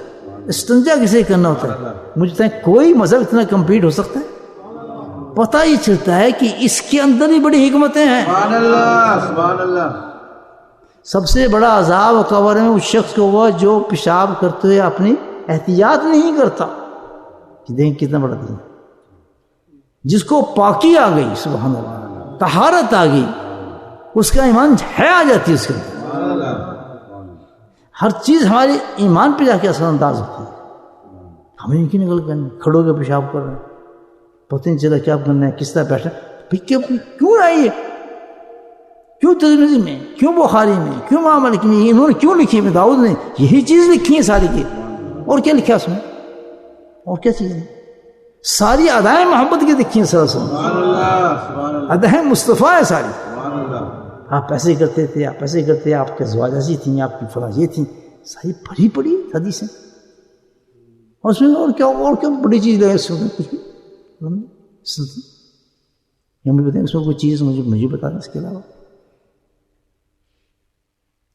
استنجا کیسے کرنا ہوتا ہے. مجھے تو کوئی مذہب اتنا کمپلیٹ ہو سکتا ہے؟ پتہ ہی چلتا ہے کہ اس کے اندر ہی بڑی حکمتیں ہیں. سبحان اللہ، سبحان اللہ. سب سے بڑا عذاب قبر میں اس شخص کو ہوا جو پیشاب کرتے ہوئے اپنی احتیاط نہیں کرتا. دیکھیں کتنا بڑا دین. جس کو پاکی آ گئی، سبحان اللہ، طہارت آ گئی، اس کا ایمان ہے آ جاتی ہے اس کے اندر. ہر چیز ہماری ایمان پہ جا کے اثر انداز ہوتی ہے. ہمیں ان کی نکل کرنا، کھڑو کے پیشاب کر رہے ہیں، پتہ نہیں چلا کیا کرنا ہے، کس طرح بیٹھنا. کیوں آئی ہے؟ کیوں ترمذی میں، کیوں بخاری میں، کیوں امام مالک میں، انہوں نے کیوں لکھی ہے؟ داؤد نے یہی چیز لکھی ہے ساری کی. اور کیا لکھا اس میں؟ اور کیا چیز ہے؟ ساری ادائیں محبت کی لکھی ہیں صلی اللہ علیہ وسلم. ادائیں مصطفیٰ ہے ساری. آپ ایسے کرتے تھے، آپ ایسے کرتے، آپ کے ازواج ایسی تھیں، آپ کی فلاں یہ تھیں، ساری بھری پڑی حدیثیں. اور اس میں اور کیا بڑی چیز ہے؟ اس میں کچھ بھی ہمیں بتائیں، اس میں کوئی چیز مجھے بتا دیں اس کے علاوہ،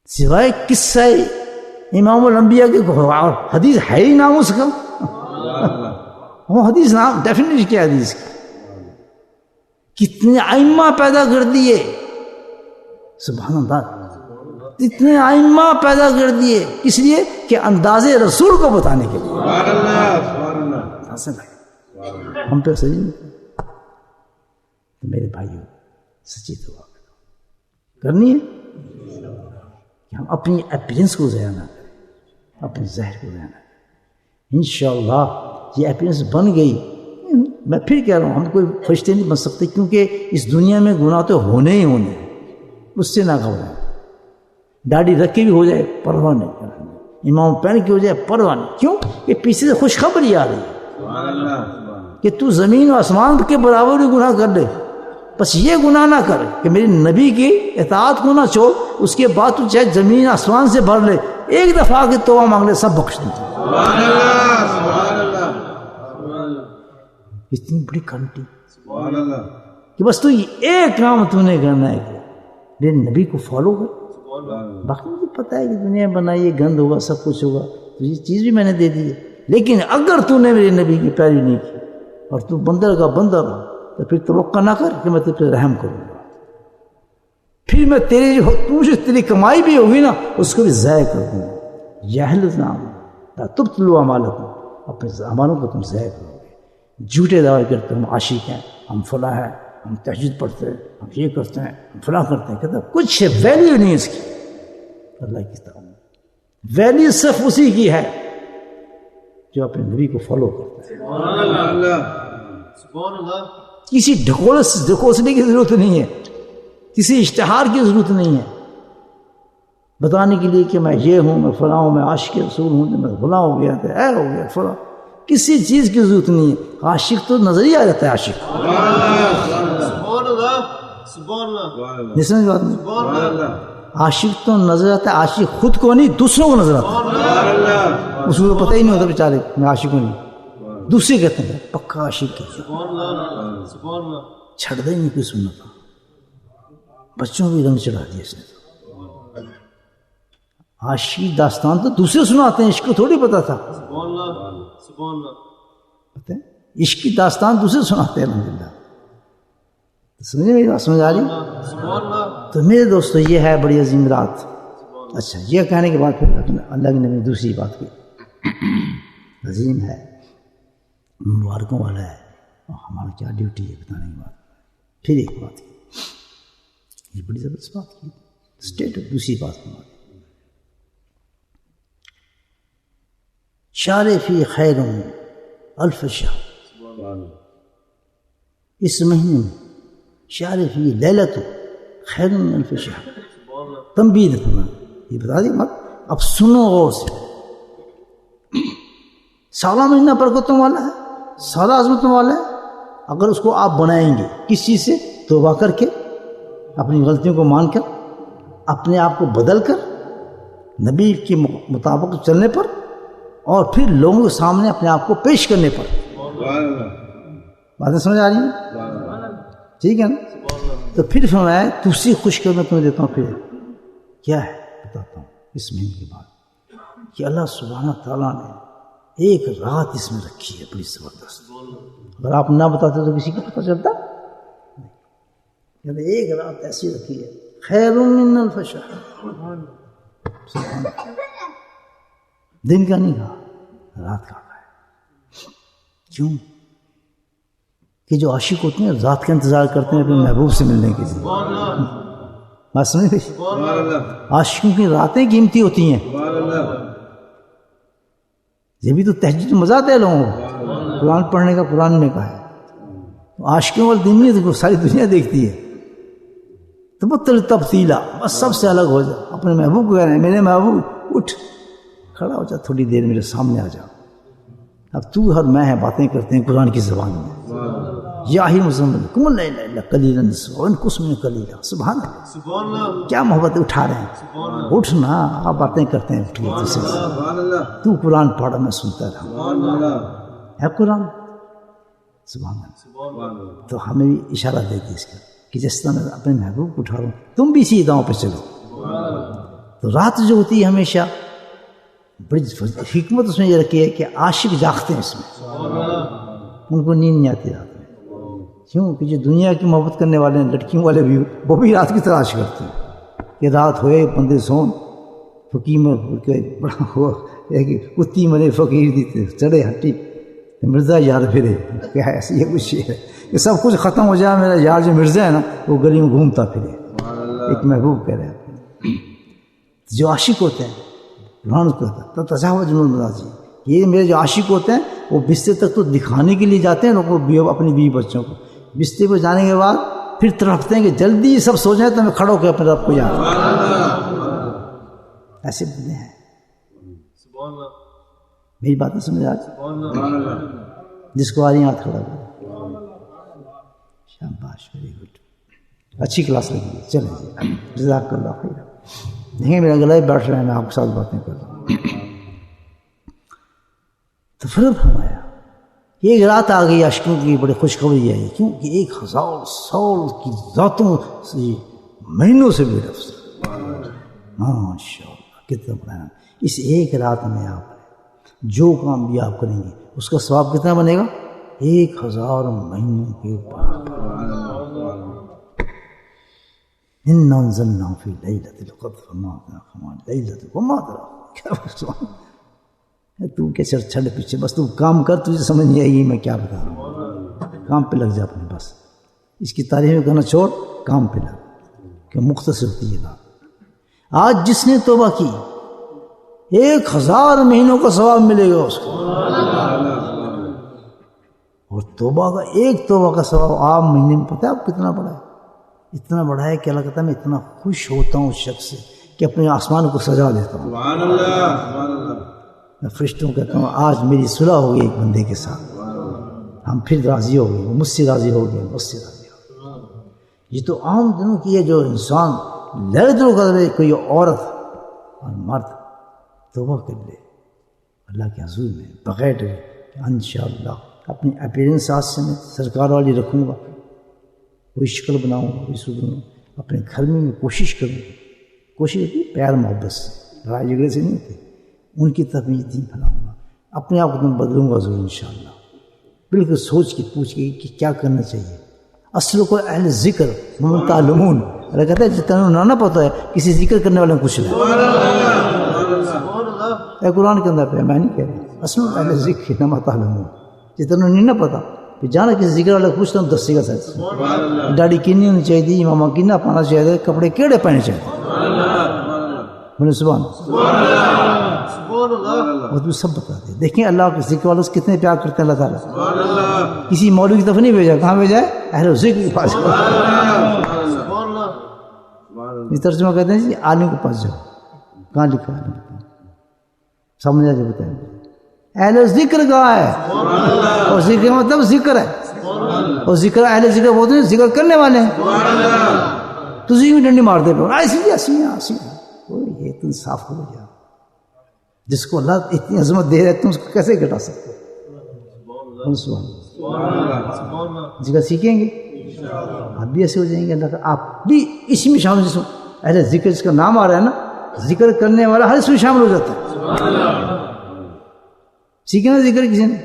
سوائے قصہ امام الانبیاء کے حدیث ہے ہی نام اس کا. وہ حدیث نام ڈیفینیٹلی کیا حدیث کی؟ کتنے ائمہ پیدا کر دیے، سبحان اللہ، اتنے ائمہ پیدا کر دیے، اس لیے کہ انداز رسول کو بتانے کے لیے. ہم پہ صحیح نہیں میرے بھائیوں، سچی دعا کرنی ہے کہ ہم اپنی اپیرنس کو ضائع نہ کریں، اپنے ظاہر کو ضائع نہ کریں. انشاءاللہ یہ اپیرنس بن گئی. میں پھر کہہ رہا ہوں، ہم کوئی فرشتے نہیں بن سکتے، کیونکہ اس دنیا میں گناہ تو ہونے ہی ہونے ہیں، اس سے نہ گھبرائیں. داڑھی رکھ کے بھی ہو جائے پرواہ نہیں کرنا. امام پہن کی ہو جائے پرواہ نہیں. کیوں کہ پیچھے سے خوشخبری آ رہی ہے کہ تو زمین و آسمان کے برابر ہی گناہ کر لے، بس یہ گناہ نہ کر کہ میری نبی کی اطاعت کو نہ چھوڑ، اس کے بعد تو چاہے زمین آسمان سے بھر لے، ایک دفعہ کی توبہ مانگ لے، سب بخش دیں. اتنی بڑی کنٹی کہ بس تو ایک کام تو نے کرنا ہے کہ میرے نبی کو فالو کر. باقی مجھے پتہ ہے کہ دنیا بنائی ہے، گند ہوگا، سب کچھ ہوگا، تو یہ چیز بھی میں نے دے دی ہے، لیکن اگر تو نے میرے نبی کی پیروی نہیں کی اور تو بندر کا بندر رہا تو پھر توقع نہ کر کہ میں تجھ پہ رحم کروں گا. پھر میں تیری کمائی بھی ہوگی نا اس کو بھی ضائع کر دوں گا. یحلف تبطلوا اعمالکم، اپنے اعمالوں کو تم ضائع کرو گے. جھوٹے دعوے کرتے ہم عاشق ہیں، ہم فلاں ہیں، ہم تہجد پڑھتے ہیں، ہم یہ کرتے ہیں، ہم فلاں کرتے ہیں، کہتے ہیں کچھ ویلیو نہیں اس کی. اللہ کی طرف ویلیو صرف اسی کی ہے جو اپنے نبی کو فالو کرتا ہے. کسی ڈھکوسنے کی ضرورت نہیں ہے، کسی اشتہار کی ضرورت نہیں ہے بتانے کے لیے کہ میں یہ ہوں، میں فلاں ہوں، میں عاشق رسول ہوں، میں فلاں ہو گیا تو اے ہو گیا فلاں. کسی چیز کی ضرورت نہیں ہے. عاشق تو نظر ہی آ جاتا ہے. عاشق نہیں سمجھ بات نہیں. عاشق تو نظر آتا ہے، عاشق خود کو نہیں دوسروں کو نظر آتا ہے. اس کو پتہ ہی نہیں ہوتا بیچارے میں عاشق ہوں نہیں، دوسرے کہتے ہیں پکا عاشق کہتے ہیں. چھڑ دے نہیں کوئی سننا تھا، بچوں بھی رنگ چڑھا دیا اس نے. عاشقی داستان تو دوسرے سناتے ہیں، عشق کو تھوڑی پتا تھا. پتہ ہے عشق کی داستان دوسرے سناتے ہیں. الحمدللہ سمجھے میری بات، سمجھ آ رہی؟ تو میرے دوستو یہ ہے بڑی عظیم رات. اچھا یہ کہنے کے بعد پھر اللہ کے نبی دوسری بات کی عظیم ہے، مبارکوں والا ہے، اور ہمارا کیا ڈیوٹی ہے بتانے کی بات. پھر ایک بات کی، یہ بڑی زبردست بات کی، اسٹیٹ دوسری بات کی. شہر فی خیر الف شہر، اس مہینے میں شہر فی لیلت خیر من الف شہر. تنبیہ دیتا یہ بتا دی مت، اب سنو غور سے. سالہ مہینہ برکتوں والا ہے، سالہ عظمتوں والا ہے. اگر اس کو آپ بنائیں گے کس چیز سے؟ توبہ کر کے، اپنی غلطیوں کو مان کر، اپنے آپ کو بدل کر، نبی کے مطابق چلنے پر، اور پھر لوگوں کے سامنے اپنے آپ کو پیش کرنے پر. باتیں سمجھ آ رہی ہیں؟ ٹھیک ہے نا؟ تو پھر فرمایا دوسری خوشخبری میں تمہیں دیتا ہوں. پھر کیا ہے بتاتا ہوں اس مہینے کے بعد کہ اللہ سبحانہ تعالیٰ نے ایک رات اس میں رکھی ہے بڑی زبردست. اگر آپ نہ بتاتے تو کسی کو پتہ چلتا؟ ایک رات ایسی رکھی ہے خیر من الف شہر. دن کا نہیں کہا، رات کا ہے. کیوں کہ جو عاشق ہوتے ہیں رات کا انتظار کرتے ہیں اپنے محبوب سے ملنے کے لیے. بات سمجھ گئی؟ عاشقوں کی راتیں قیمتی ہوتی ہیں. یہ بھی تو تہجد مزہ آتا ہے لوگوں کو قرآن پڑھنے کا. قرآن نے کہا ہے عاشقوں والی دن نہیں، ساری دنیا دیکھتی ہے. تو بطل تبدیلا، بس سب سے الگ ہو جا. اپنے محبوب کو کہہ رہے ہیں میرے محبوب اٹھ کھڑا ہو جا، تھوڑی دیر میرے سامنے آ جا. اب تو اور میں باتیں کرتے ہیں قرآن کی زبان میں. یا ہی مزمل کم اللیل الا قلیلا نصفہ وانقص منہ قلیلا. سبحان اللہ، کیا محبت اٹھا رہے ہیں. اٹھنا، آپ باتیں کرتے ہیں اٹھ کے. تو قرآن پڑھا میں سنتا رہا ہے قرآن. سبحان اللہ. تو ہمیں بھی اشارہ دے دی اس کا کہ جس طرح میں اپنے محبوب کو اٹھا رہا ہوں تم بھی اسی اداؤں پہ چلو. تو رات جو ہوتی ہے ہمیشہ بڑی حکمت اس میں یہ رکھی ہے کہ عاشق جاگتے ہیں اس میں، ان کو نیند نہیں آتی رات میں. کیوں کہ جو دنیا کی محبت کرنے والے ہیں لڑکیوں والے بھی، وہ بھی رات کی تلاش کرتے ہیں کہ رات ہوئے بندے سون. فقیر بڑا ہوا کہ کتی مرے فقیر دیتے چڑھے ہٹی مرزا یار پھرے. کیا ہے ایسے یہ کچھ ہے کہ سب کچھ ختم ہو جائے، میرا یار جو مرزا ہے نا وہ گلی میں گھومتا پھرے. ایک محبوب کہہ رہے ہیں. جو عاشق ہوتے ہیں قرآن کو کہتا ہے تجاوز جنون مزاجی، یہ میرے جو عاشق ہوتے ہیں وہ بستر تک تو دکھانے کے لیے جاتے ہیں لوگوں کو، اپنی بیوی بچوں کو. بستر پہ جانے کے بعد پھر تڑپتے ہیں کہ جلدی سب سو جائیں تو میں کھڑا ہو کے اپنے رب کو یاد. ایسے بندے ہیں میری باتیں سمجھ آج؟ جس کو آ رہی ہیں ہاتھ کھڑا کرو. شاباش، ویری گڈ، اچھی کلاس لگی ہے. چلیں جی، جزاک اللہ خیر. دیکھیں میرا گلا ہی بیٹھ رہا ہے، میں آپ کے ساتھ باتیں کر رہا ہوں. تو پھر فرمایا ایک رات آ گئی اشکوں کی بڑی خوشخبری آئی، کیونکہ 1000 سال کی ذاتوں سے مہینوں سے بھی لفظ. ماشاء اللہ کتنا بڑا. اس ایک رات میں آپ جو کام بھی آپ کریں گے اس کا ثواب کتنا بنے گا؟ 1000 مہینوں کے بعد. اِنَّا أَنزَلْنَاهُ فِي لَيْلَةِ الْقَدْرِ وَمَا أَدْرَاكَ مَا لَيْلَةُ وَمَا أَدْرَاكَ. تو کیا چھڑ پیچھے، بس تو کام کر، تجھے سمجھ نہیں آئے گی میں کیا بتا رہا ہوں. کام پہ لگ جا اپنے، بس اس کی تعریف کرنا چھوڑ، کام پہ لگ. کہ مختصر ہوتی ہے بات. آج جس نے توبہ کی 1000 مہینوں کا ثواب ملے گا اس کو. اور توبہ کا ایک توبہ کا ثواب آپ مہینے میں پتہ ہے آپ کتنا بڑا ہے؟ اتنا بڑا ہے کہ اللہ کہتا ہے میں اتنا خوش ہوتا ہوں اس شخص سے کہ اپنے آسمان کو سجا دیتا ہوں. سبحان اللہ، سبحان اللہ. میں فرشتوں کہتا ہوں آج میری صلح ہو گئی ایک بندے کے ساتھ، ہم پھر راضی ہو گئے، وہ مجھ سے راضی ہو گئے، مجھ سے راضی ہو گئے. یہ تو عام دنوں کی ہے جو انسان لڑ کرے، کوئی عورت اور مرد توبہ کر لے اللہ کے حضور میں بغیر ڈرے کہ انشاءاللہ اپنی اپیرنس آج سے میں سرکار والی رکھوں گا، کوئی شکل بناؤں گا، کوئی صورت بناؤں. اپنے گھر میں کوشش کروں گا. کوشش ہوتی ہے پیار محبت سے، لڑائی جھگڑے سے نہیں ہوتی. ان کی طرف میں دین پھیلاؤں گا، اپنے آپ کو تم بدلوں گا ضرور انشاءاللہ. بالکل سوچ کے پوچھ کے کہ کیا کرنا چاہیے. اصل کو اہل ذکر من تعلمون. اللہ کہتا ہے جتنا نہ پتہ ہے کسی ذکر کرنے والے کو کچھ نہیں. اے قرآن کے اندر پہ میں نہیں کہہ رہا، اصل اہل ذکر نہ تعلمون. جتنا نہیں نہ پتا پھر جانا کسی ذکر والے پوچھتا ہوں دسے گا سچ. داڑھی کنی ہونی چاہیے، ماما کنا پانا چاہیے، کپڑے کیڑے پہنے چاہیے. بولے سبحان اللہ. وہ تو سب بتا دے. دیکھیں اللہ کے ذکر والوں سے کتنے پیار کرتے ہیں اللہ تعالیٰ. کسی مولوی کی طرف نہیں بھیجا، کہاں بھیجا ہے؟ اہل ذکر کے پاس. یہ ترجمہ کہتے ہیں جی عالم کے پاس جاؤ. کہاں لکھا ہے؟ سمجھا جو بتائیں. اہل ذکر کہاں ہے؟ اور ذکر مطلب ذکر ہے. اور ذکر اہل ذکر بولتے ہیں ذکر کرنے والے ہیں. تو ذکر ڈنڈی مارتے پہ ایسی یہ تم صاف ہو گیا. جس کو اللہ اتنی عظمت دے رہے تم اس کو کیسے گھٹا سکتے ہو؟ ذکر سیکھیں گے آپ بھی ایسے ہو جائیں گے. اللہ کا آپ بھی اسی میں شامل. جس اہل ذکر جس کا نام آ رہا ہے نا، ذکر کرنے والا ہر اس میں شامل ہو جاتا ہے. سیکھیں نا ذکر کسی نے.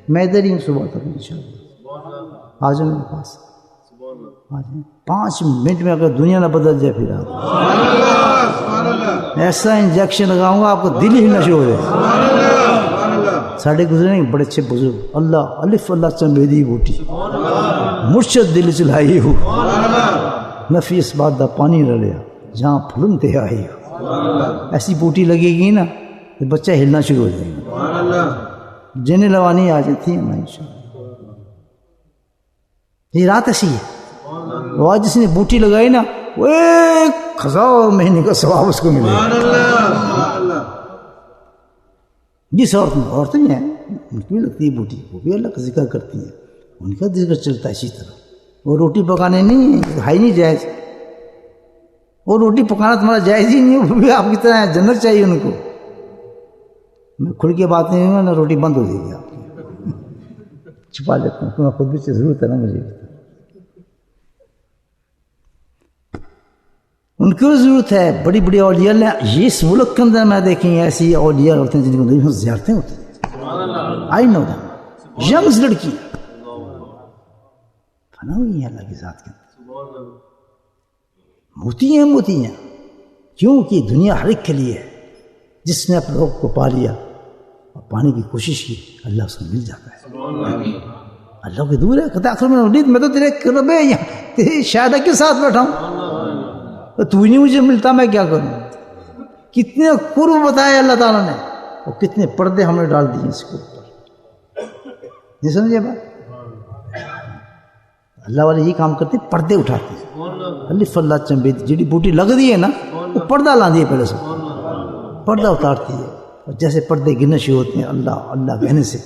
میں ادھر ہی ہوں صبح تک انشاءاللہ. آ جاؤ میرے پاس. 5 منٹ میں اگر دنیا نہ بدل جائے پھر ایسا انجیکشن لگاؤں گا آپ کو دل ہی ہلنا شروع ہو جائے. ساڑھے گزرے ہیں بڑے اچھے بزرگ، اللہ الف اللہ چنبیدی بوٹی مرشد دل چلائی ہو، نفی اس بات دا پانی رلیا جہاں پھلنتے آئی ہو. ایسی بوٹی لگے گی نا کہ بچہ ہلنا شروع ہو جائے گا. جنہیں لوانی آ جاتی ہیں انشاءاللہ. یہ رات ایسی ہے. وہ آج جس نے بوٹی لگائی نا وہ 1000 مہینے کا ثواب اس کو ملے. جس عورتیں ہیں ان کی بھی لگتی ہے بوٹی، وہ بھی اللہ کا ذکر کرتی ہیں، ان کا ذکر چلتا ہے اسی طرح. وہ روٹی پکانے نہیں ہے، ہائی نہیں جائز. وہ روٹی پکانا تمہارا جائز ہی نہیں ہے، وہ بھی آپ کی طرح جنت چاہیے ان کو. میں کھل کے بات نہیں ہوں نا، روٹی بند ہو جائے گی آپ کی. چھپا لیتا ہوں کیونکہ خود بھی ضرورت ہے نا مجھے. ان کو ضرورت ہے. بڑی بڑی اولیاء یہ اس ملک کے اندر میں دیکھیں ایسی اولیاء ہوتے ہیں جن کو زیارتیں ہوتی ہیں. آئی نو دم. ینگز لڑکی فنا ہوئی ہیں اللہ کی ذات کے اندر. موتی ہیں کیونکہ دنیا ہر ایک کے لیے ہے. جس نے اپنے روح کو پا لیا اور پانے کی کوشش کی اللہ اس کو مل جاتا ہے. اللہ کے دور ہے. کہتا آخر میں تو تیرے قرب ہے یہاں تیری شاہدہ کے ساتھ بیٹھا ہوں، تو نہیں مجھے ملتا میں کیا کروں. کتنے قرب بتایا اللہ تعالیٰ نے اور کتنے پردے ہم نے ڈال دیے اس کے اوپر. نہیں سمجھے بات؟ اللہ والے یہ کام کرتے پردے اٹھاتے ہیں. الف اللہ چنبید جڑی بوٹی لگ دی ہے نا وہ پردہ لاندی ہے، پہلے سے پردہ اتارتی ہے. اور جیسے پردے گرنے شروع ہوتے ہیں اللہ اللہ کہنے سے،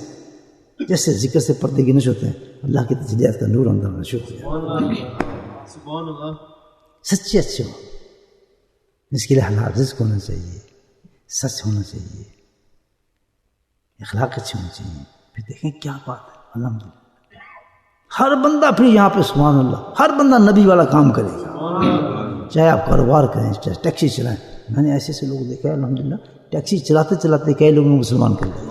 جیسے ذکر سے پردے گرنے شروع ہوتے ہیں، اللہ کی تجلیات کا نور اندر آنا شروع ہو جاتا ہے۔ سچے اچھے ہو، اس کے لیے حلال رزق ہونا چاہیے، سچ ہونا چاہیے، اخلاق اچھے ہونے چاہیے۔ پھر دیکھیں کیا بات ہے، الحمدللہ ہر بندہ پھر یہاں پہ سبحان اللہ ہر بندہ نبی والا کام کرے گا، چاہے آپ کاروبار کریں چاہے ٹیکسی چلائیں۔ میں نے ایسے ایسے لوگ دیکھا ہے الحمدللہ ٹیکسی چلاتے چلاتے کئی لوگوں کو مسلمان کر دیا۔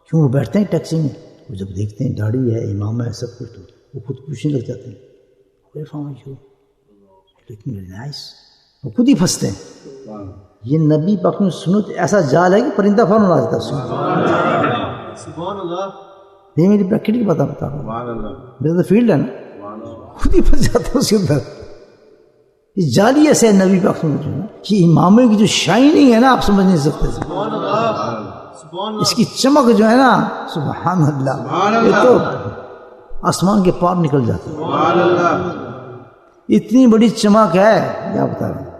کیوں وہ بیٹھتے ہیں ٹیکسی میں، وہ جب دیکھتے ہیں داڑھی ہے امام ہے سب کچھ، تو وہ خود پوچھنے لگ جاتے ہیں وہ خود ہی پھنستے ہیں۔ یہ نبی پاک نے سنت ایسا جال ہے کہ پرندہ فوراً آ جاتا ہے۔ یہ میری پریکٹیکل کی بات بتا رہا ہوں، میرا تو فیلڈ ہے نا، خود ہی پھنس جاتا ہے اس کے اندر۔ یہ جالی ایسے نبی پاک نے یہ امامے کی جو شائننگ ہے نا آپ سمجھ نہیں سکتے، اس کی چمک جو ہے نا سبحان اللہ، یہ تو آسمان کے پار نکل جاتا ہے۔ اتنی بڑی چمک ہے کیا بتا رہے ہیں،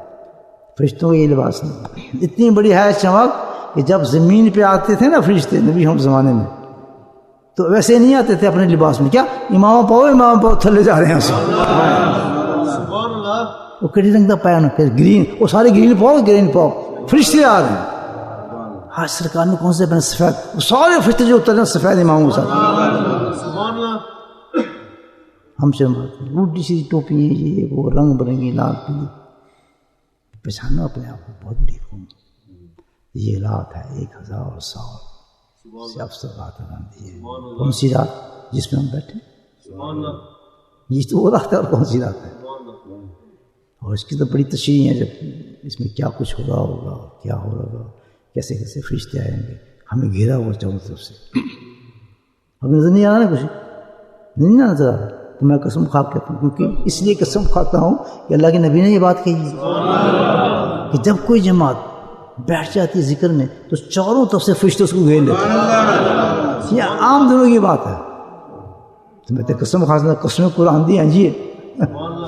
فرشتوں کا یہ لباس نہیں، اتنی بڑی ہے چمک کہ جب زمین پہ آتے تھے نا فرشتے نبی ہم زمانے میں، تو ویسے نہیں آتے تھے اپنے لباس میں، کیا امام پاؤ تھلے جا رہے ہیں وہ کڑی رنگ کا پایا نا، پھر گرین، وہ سارے گرین پاؤ فرشتے آ رہے ہیں۔ ہاں سرکار نے کون سے پہنے سفید، وہ سارے فرشتے جو اترے ہیں سفید اماموں کے ساتھ، ہم سے الٹی سی ٹوپی یہ وہ رنگ برنگی لال پیلی، پہچانا اپنے آپ کو بہت بڑی قوم۔ یہ رات ہے 1000 سال سے افسر رات ہے، کون سی رات جس میں ہم بیٹھے، یہ تو وہ رات ہے اور کون سی رات ہے، اور اس کی تو بڑی تشریح ہے، جب اس میں کیا کچھ ہو رہا ہوگا، کیا ہو رہا ہوگا، کیسے کیسے فرشتے آئیں گے، ہمیں گھیرا ہوا چاروں طرف سے، ہمیں نظر نہیں آ رہا نا، کچھ نہیں نظر آ رہا، تو میں قسم کھا کہتا ہوں، کیونکہ اس لیے قسم کھاتا ہوں کہ اللہ کے نبی نے یہ بات کہی ہے کہ جب کوئی جماعت بیٹھ جاتی ہے ذکر میں تو چاروں طرف سے فرشتے اس کو گھیر لیتے ہیں۔ یہ عام دنوں کی بات ہے، تو میں تو قسم کھاتا ہوں، قسم قرآن دی ہیں جی،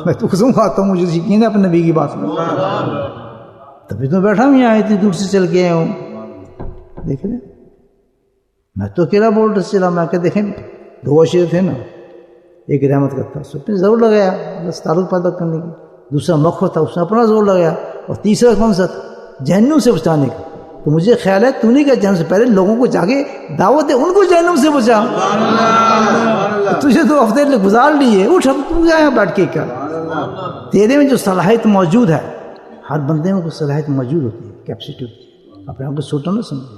میں تو قسم کھاتا ہوں، مجھے یقین ہے اپنے نبی کی بات میں، تبھی تو بیٹھا ہوں یہاں، اتنی دور سے چل کے آیا ہوں۔ دیکھ لیں میں تو اکیلا بول رہا چلا، میں کہ دیکھیں 2 اشیاء تھے نا، ایک رحمت کا تھا، اس نے ضرور لگایا بس تعلق پیدا کرنے کی، دوسرا مخفت تھا اس نے اپنا زور لگایا، اور تیسرا کون سا تھا جہنم سے بچانے کا۔ تو مجھے خیال ہے تو نے کہا جہنم سے پہلے لوگوں کو جا کے دعوت دے، ان کو جہنم سے بچا، تجھے 2 ہفتے گزار لیے، اٹھ اب تو یہاں بیٹھ کے کر، تیرے میں جو صلاحیت موجود ہے، ہر بندے میں کوئی صلاحیت موجود ہوتی ہے، کیپیسٹی ہوتی ہے، اپنے آپ کو چھوٹا نہ سمجھے،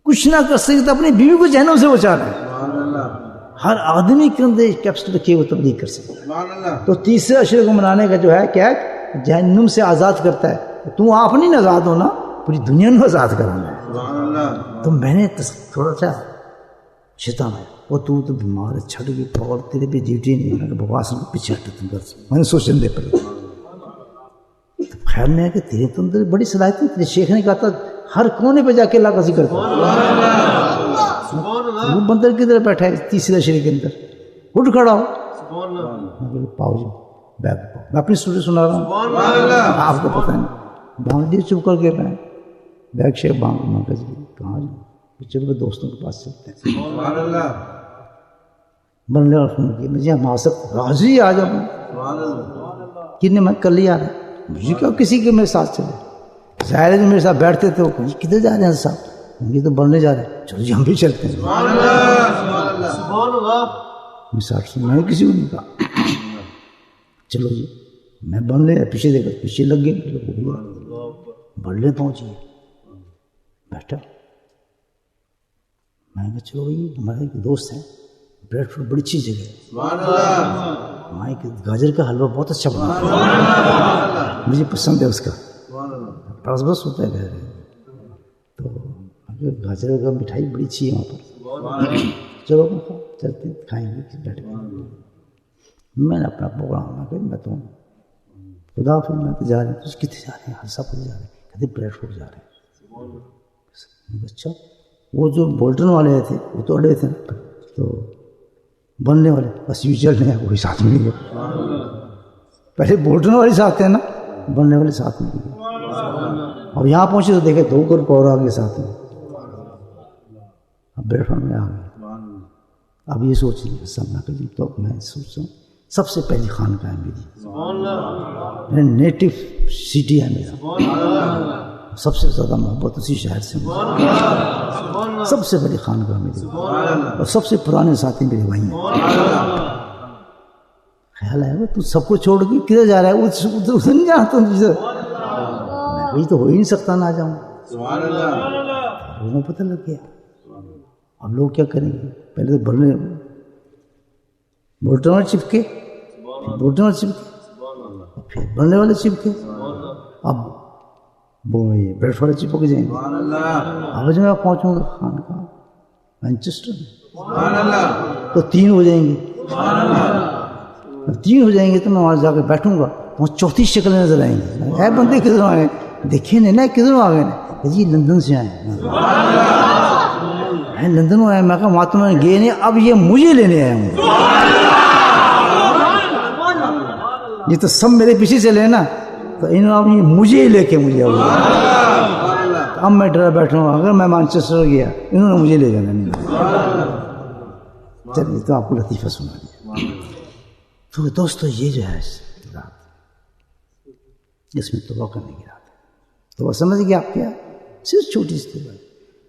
کچھ نہ کر سکتے اپنی بیوی کو جہنم سے بچا رہے ہیں، ہر آدمی کے اندر کیپیسٹی رکھے وہ تبلیغ کر سکتا ہے۔ تو تیسرے عشرے کو منانے کا جو ہے کیا ہے، جہنم سے آزاد کرتا ہے، تو آپ نہیں آزاد ہونا، پوری دنیا کو آزاد کرنا ہے۔ تو میں نے تھوڑا سا شیطان ہے وہ تو بیمار ہے چھٹ گئی اور تیرے پہ ڈیوٹی نہیں ہے کہ بکواس پیچھے ہٹ تم گھر سے، میں نے سوچنے دے پڑے، خیال میں ہے کہ تیرے تو اندر بڑی صلاحیت ہے، تیرے شیخ نے کہا تھا ہر کونے پہ جا کے اللہ کا ذکر کر، وہ بندر کی طرح بیٹھا ہے تیسرے عشرے کے اندر، اٹھ کھڑا ہو، پاؤ جی بیگ پاؤ، میں اپنی اسٹوری سنا رہا ہوں، آپ کو پتہ نہیں، بھانگ جی چپ کر کے میں بیگ شیک بھانگ جی کہاں جی، چلو دوستوں کے پاس چلتے ہیں، بننے اور فون کیا مجھے ہم آ سکتے راضی آ جاؤ، کتنے میں کل ہی آ رہا ہے، مجھے کیا کسی کے میرے ساتھ چلے، ظاہر ہے جو میرے ساتھ بیٹھتے تھے وہ کدھر جا رہے ہیں صاحب، یہ تو بننے جا رہے ہیں، چلو جی ہم بھی چلتے ہیں، میں کسی کو نہیں کہا چلو جی میں بن لے، پیچھے دیکھا پیچھے لگ گئے، بڑھلے پہنچی بیٹھا، میں کہا چلو بھائی ہمارے ایک دوست ہیں بریڈ فروٹ بڑی اچھی جگہ ہے، وہاں ایک گاجر کا حلوہ بہت اچھا بنا ہے، مجھے پسند ہے اس کا، بس بس ہوتا ہے گھر، تو گاجر کا مٹھائی بڑی اچھی ہے وہاں پر، چلو چلتے کھائیں گے بیٹھ کے، میں نے اپنا پروگرام میں تو خدا پھر میں تو جا رہے ہیں، کتنے جا رہے ہیں، ہر سب کچھ جا رہے ہیں، کہتے بریڈ فروٹ جا رہے ہیں، اچھا وہ جو بولٹن والے تھے وہ تو اڑے تھے، تو بننے والے بس یوں چل رہے ہیں، وہی ساتھ میں نہیں گئے، پہلے بولٹن والے ساتھ تھے نا، بننے والے ساتھ میں نہیں گئے، اب یہاں پہنچے تو دیکھے 2 گروپ اور آگے ساتھ میں، اب بیٹھا میں آ گیا. اب یہ سوچ لیا سب نہ کری. تو میں سوچتا ہوں سب سے پہلی خانقاہ ہے میری، نیٹو سٹی ہے میرا، سب سے زیادہ محبت اسی شہر سے مجھے. سب سے بڑی خانقاہ میری اور سب سے پرانے ساتھی میرے وہیں ہیں. خیال ہے وہ تو سب کو چھوڑ کے کدھر جا رہا ہے؟ ادھر نہیں جانا تم. میں وہی تو ہو ہی نہیں سکتا نہ جاؤں. لوگوں کو پتہ لگ گیا. اب لوگ کیا کریں گے؟ پہلے تو بھرنے بولٹوں والے چپکے، بولٹوں والے چپکے، پھر بھرنے والے چپکے، اب وہ برف والے چپک جائیں گے. اب جب میں پہنچوں گا خانقاہ مینچسٹر میں تو 3 ہو جائیں گے. 3 ہو جائیں گے تو میں وہاں جا کے بیٹھوں گا. وہاں 34 شکلیں نظر آئیں گی. اے بندے کدھروں آئے؟ دیکھے نہیں نا کدھروں آ گئے؟ جی لندن سے آئے ہیں. میں لندن میں آیا. میں کہا وہاں تمہیں گئے نہیں، اب یہ مجھے لینے آیا ہوں. یہ تو سب میرے پیچھے چلے نا، تو انہوں نے اب یہ مجھے ہی لے کے مجھے آؤ. اب میں ڈرا بیٹھا ہوں اگر میں مانچسٹر گیا انہوں نے مجھے لے جانا نہیں. چلیے تو آپ کو لطیفہ سنا دیا. تو دوستو یہ جو ہے رات، اس میں توبہ کرنے کی رات ہے. توبہ سمجھ گیا آپ کیا؟ صرف چھوٹی سی توبہ.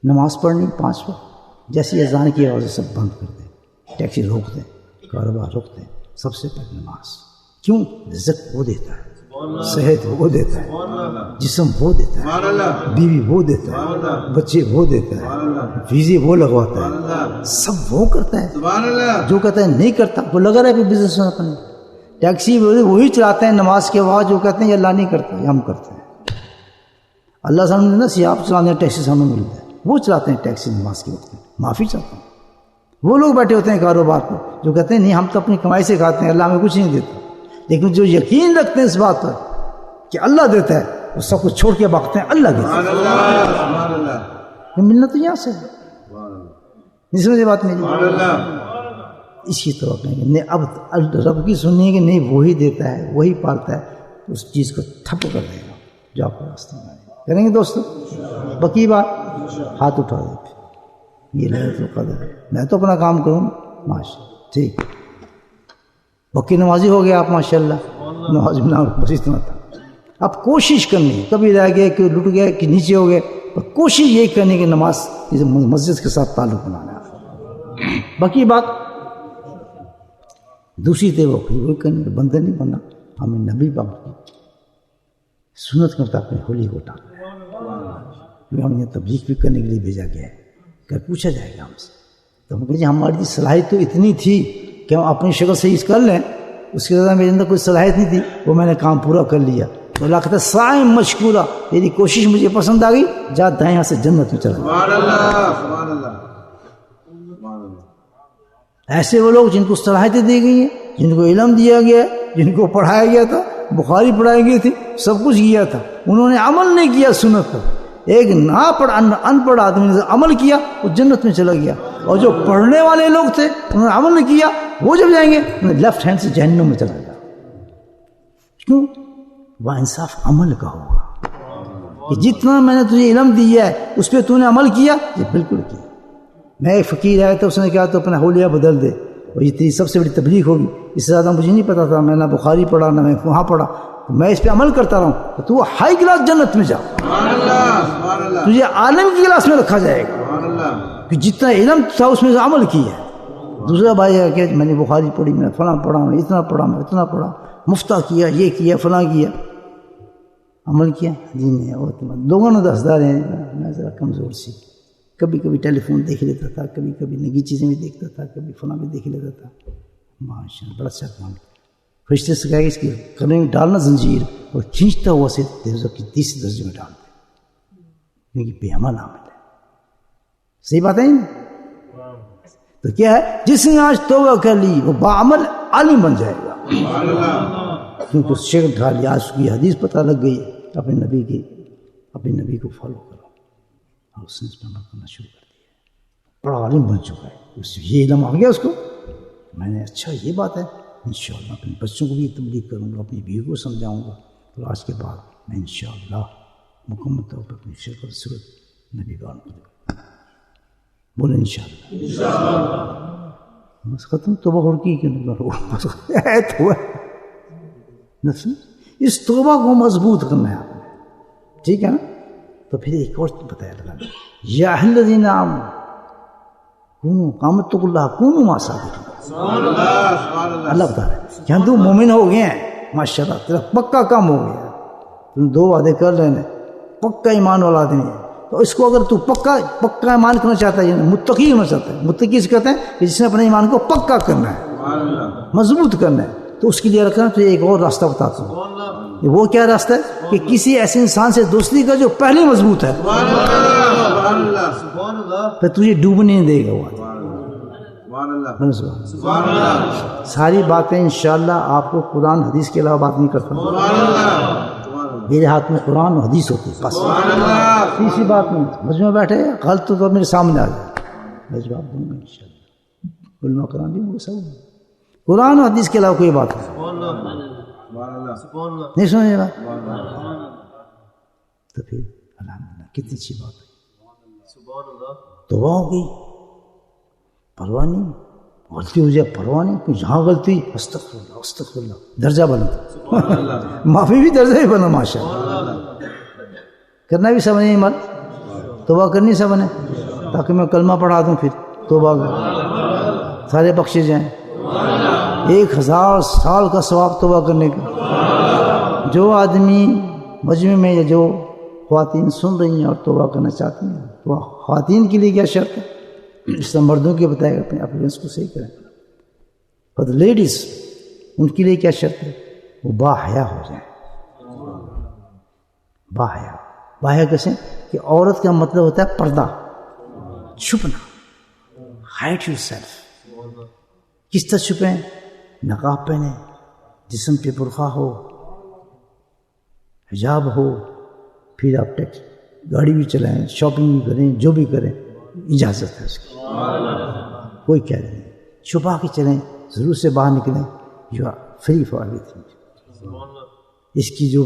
نماز پڑھنی 5 وقت، جیسی اذان کی آواز سب بند کر دیں، ٹیکسی روک دیں، کاروبار روک دیں. سب سے پہلے نماز. کیوں؟ رزق وہ دیتا ہے، صحت وہ دیتا ہے، جسم وہ دیتا ہے، بیوی وہ دیتا ہے، بچے وہ دیتا ہے، ویزے وہ لگواتا ہے، سب وہ کرتا ہے. جو کہتا ہے نہیں کرتا وہ لگا رہا ہے بزنس میں اپنے. ٹیکسی وہی چلاتے ہیں نماز کے بعد جو کہتے ہیں یہ اللہ نہیں کرتا، یہ ہم کرتے ہیں. اللہ سامنے نا سی آپ چلانے ٹیکسی سامنے ملتا ہے، وہ چلاتے ہیں ٹیکسی نماز کے وقت میں. معافی چاہتا ہوں. وہ لوگ بیٹھے ہوتے ہیں کاروبار پہ جو کہتے ہیں نہیں ہم تو اپنی کمائی سے کھاتے ہیں، اللہ ہمیں کچھ نہیں دیتا. لیکن جو یقین رکھتے ہیں اس بات پر کہ اللہ دیتا ہے وہ سب کچھ چھوڑ کے بھاگتے ہیں. اللہ دیتا ہے. ملنا تو یہاں سے ہے. نہیں سمجھے بات میری؟ اسی طرح کہیں اب رب کی سننی ہے کہ نہیں وہی دیتا ہے، وہی پالتا ہے، اس چیز کو تھپ کر دے گا جو آپ کو راستے میں کریں گے. دوستو بقی بات ہاتھ اٹھا دیتے یہ لیلۃ القدر ہے. میں تو اپنا کام کروں ماشاء ٹھیک. بقی نمازی ہو گیا آپ ماشاءاللہ. نماز بنا بس اتنا تھا. اب کوشش کرنی، کبھی رہ گئے کہ لٹ گئے کہ نیچے ہو گئے، اور کوشش یہی کرنی کہ نماز مسجد کے ساتھ تعلق بنانا. باقی بات دوسری تھے وہ کرنی، بندہ نہیں بننا. ہمیں نبی پاک کی سنت کرتا اپنے ہولی کو ٹالنا. ہم یہ تبلیغ بھی کرنے کے لیے بھیجا گیا ہے. کہ پوچھا جائے گا ہم سے تو ہم کہیں جی ہماری صلاحیت تو اتنی تھی کہ ہم اپنی شکل سے کر لیں، اس کے بعد میرے اندر کوئی صلاحیت نہیں تھی، وہ میں نے کام پورا کر لیا. تو اللہ کہتا ہے سائم مشکورہ، تیری کوشش مجھے پسند آ گئی، جا دائیں یہاں سے جنت میں چلا. ایسے وہ لوگ جن کو صلاحیتیں دی گئی ہیں، جن کو علم دیا گیا ہے، جن کو پڑھایا گیا تھا، بخاری پڑھائی گئی تھی، سب کچھ کیا تھا، انہوں نے عمل نہیں کیا سنت پر. ایک ان پڑھ آدمی نے عمل کیا وہ جنت میں چلا گیا، اور جو پڑھنے والے لوگ تھے انہوں نے عمل نہیں کیا، وہ جب جائیں گے انہیں لیفٹ ہینڈ سے جہنم میں چلا گیا. کیوں؟ وہ انصاف عمل کا ہوگا کہ جتنا میں نے تجھے علم دیا ہے اس پہ تو نے عمل کیا. یہ بالکل کیا. میں ایک فقیر آیا تو اس نے کہا تو اپنا حولیہ بدل دے، اور یہ تیری سب سے بڑی تبلیغ ہوگی. اس سے زیادہ مجھے نہیں پتا تھا، میں نہ بخاری پڑھا نہ میں وہاں پڑھا، میں اس پہ عمل کرتا رہا ہوں تو ہائی کلاس جنت میں جا، تجھے عالم کی کلاس میں رکھا جائے گا کہ جتنا علم تھا اس میں سے عمل کیا ہے. دوسرا بھائی ہے کہ میں نے بخاری پڑھی، میں فلاں پڑھا، میں اتنا پڑھا، میں اتنا پڑھا، مفتہ کیا، یہ کیا، فلاں کیا، عمل کیا جی نہیں. اور لوگوں نے دسدار ہیں میں ذرا کمزور سی، کبھی کبھی ٹیلی فون دیکھ لیتا تھا، کبھی کبھی نگی چیزیں بھی دیکھتا تھا، کبھی فلاں بھی دیکھ لیتا تھا. ماشاء اللہ بڑا اچھا کام. فرشتے سے کہا کہ اس کی گلے میں ڈالنا زنجیر اور کھینچتا ہوا سے دوزخ کی 30 درجے میں ڈال دے، کیونکہ بے عمل عامل ہے. صحیح بات ہے نا؟ تو کیا ہے جس نے آج توبہ کر لی وہ باعمل عالم بن جائے گا، کیونکہ اس شکل ڈھال لیا. آج اس کی حدیث پتہ لگ گئی اپنے نبی کو فالو کرو، اور اس نے اس پر عمل کرنا شروع کر دیا. بڑا عالم بن چکا ہے، اس یہ علم آ گیا اس کو. میں نے اچھا یہ بات ہے، انشاءاللہ اپنے بچوں کو بھی تبلیغ کروں گا، اپنی بیوی کو سمجھاؤں گا. اور آج کے بعد میں انشاءاللہ مکمل طور پر اپنی شکل صورت نبی بان کو بولے انشاءاللہ بس ختم توبہ اور کی کہ اس توبہ کو مضبوط کرنا ہے آپ نے، ٹھیک ہے نا؟ تو پھر ایک اور بتایا لگا یا الذین آمنوا کونوا قامتوا اللہ کونوا مع الصادقین، اللہ بتا رہے ہیں کہ ہم تو مومن ہو گئے ہیں ماشاءاللہ، تیرا پکا کام ہو گیا، تم 2 وعدے کر رہے ہیں، پکا ایمان والا آدمی ہے، تو اس کو اگر تو پکا ایمان کرنا چاہتا ہے، یعنی متقی ہونا چاہتا ہے، متقی سے کہتے ہیں کہ جس نے اپنے ایمان کو پکا کرنا ہے، مضبوط کرنا ہے، تو اس کے لیے رکھنا تو ایک اور راستہ بتاتا ہوں۔ وہ کیا راستہ ہے کہ کسی ایسے انسان سے دوستی کا جو پہلے مضبوط ہے، پھر تجھے ڈوبنے نہیں دے گا وہ۔ ساری باتیں انشاءاللہ آپ کو قرآن حدیث کے علاوہ بات نہیں کرتا، میرے ہاتھ میں قرآن و حدیث ہوتی ہے، بس تیسری بات نہیں۔ مجھ میں بیٹھے غلط تو میرے سامنے آ جائے، میں جواب دوں گا انشاءاللہ، علماء کرام بھی مجھے سب قرآن و حدیث کے علاوہ کوئی بات نہیں، نہیں سمجھے بات؟ تو پھر الحمدللہ کتنی اچھی بات ہے، توبہ ہو گئی، پرواہ نہیں، غلطی ہو جائے پرواہ نہیں، کہ جہاں غلطی استغفر اللہ استغفر اللہ، درجہ بنا، معافی بھی درجہ ہی بنا ماشاءاللہ، کرنا بھی سب نہیں، مت توبہ کرنی سب نے، تاکہ میں کلمہ پڑھا دوں، پھر توبہ سارے بخشے جائیں، 1000 سال کا ثواب توبہ کرنے کا۔ جو آدمی مجمع میں یا جو خواتین سن رہی ہیں اور توبہ کرنا چاہتی ہیں، تو خواتین کے لیے کیا شرط ہے؟ اس طرح مردوں کے بتائے گا، اپنے اپیرنس کو صحیح کریں، اور لیڈیز ان کے لیے کیا شرط ہے؟ وہ باحیا ہو جائیں، باحیا کیسے کہ عورت کا مطلب ہوتا ہے پردہ، چھپنا، ہائڈ یور سیلف۔ کس طرح چھپیں؟ نقاب پہنے، جسم پہ برقع ہو، حجاب ہو، پھر آپ گاڑی بھی چلائیں، شاپنگ بھی کریں، جو بھی کریں اجازت ہے اس کی، کوئی کہہ نہیں، چھپا کے چلیں، ضرور سے باہر نکلیں، you are free for everything. اس کی جو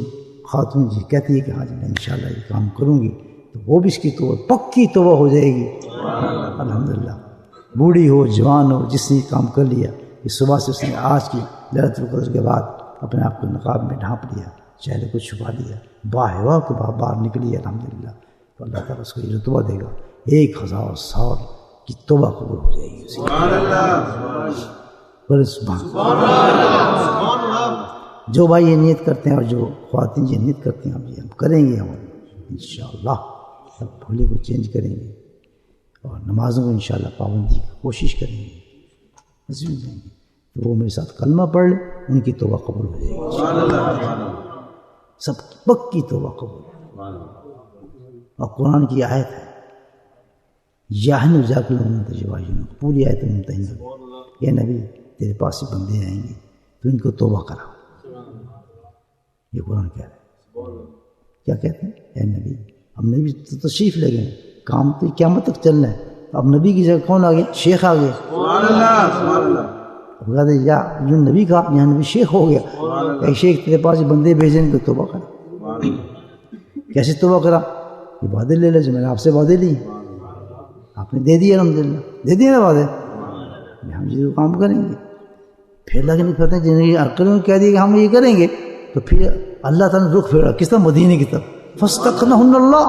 خاتون جی کہتی ہے کہ ہاں جی میں انشاءاللہ یہ کام کروں گی، تو وہ بھی اس کی توبہ پکی توبہ ہو جائے گی الحمدللہ، بوڑھی ہو جوان ہو، جس نے کام کر لیا، اس صبح سے اس نے آج کی لیلۃ القدر کے بعد اپنے آپ کو نقاب میں ڈھانپ لیا، چہرے کو چھپا لیا، باحیا کے باہر نکلی الحمدللہ، تو اللہ تعالیٰ اس کو یہ رتبہ دے گا، 1000 سال کی توبہ قبول ہو جائے گی۔ سبحان اللہ۔ جو بھائی یہ نیت کرتے ہیں اور جو خواتین یہ نیت کرتے ہیں، ہم کریں گے، ہم انشاءاللہ سب بھولے کو چینج کریں گے، اور نمازوں کو انشاءاللہ پابندی کی کوشش کریں گے، مسجد جائیں گے، تو وہ میرے ساتھ کلمہ پڑھ لیں، ان کی توبہ قبول ہو جائے گی، سب پکی توبہ قبول۔ اور قرآن کی آیت ہے، یاہن جاک لوگوں تجواجن، پوری آیت ممتحن، یہ نبی تیرے پاس ہی بندے آئیں گے تو ان کو توبہ کرا، یہ قرآن کہہ رہا ہے۔ کیا کہتے ہیں؟ اے نبی، اب نبی تو تشریف لے گئے، کام تو قیامت تک چلنا ہے، اب نبی کی جگہ کون آ گیا؟ شیخ آ گئے، اب کہتے ہیں یا جو نبی کا یہاں نبی شیخ ہو گیا، ایک شیخ تیرے پاس ہی بندے بھیجیں ان کو توبہ کرا۔ کیسے توبہ کرا؟ یہ وعدے لے لے جو میں نے آپ سے وعدے لی، آپ نے دے دیا الحمدللہ، دے دیا نا وعدے، ہم یہ کام کریں گے۔ پھر اللہ کے نہیں کرتے ہیں جنہیں عقلوں کہہ دیا کہ ہم یہ کریں گے، تو پھر اللہ تعالیٰ نے رخ پھیرا کس طرح؟ مدینے کی طرف، فاستغناہن اللہ،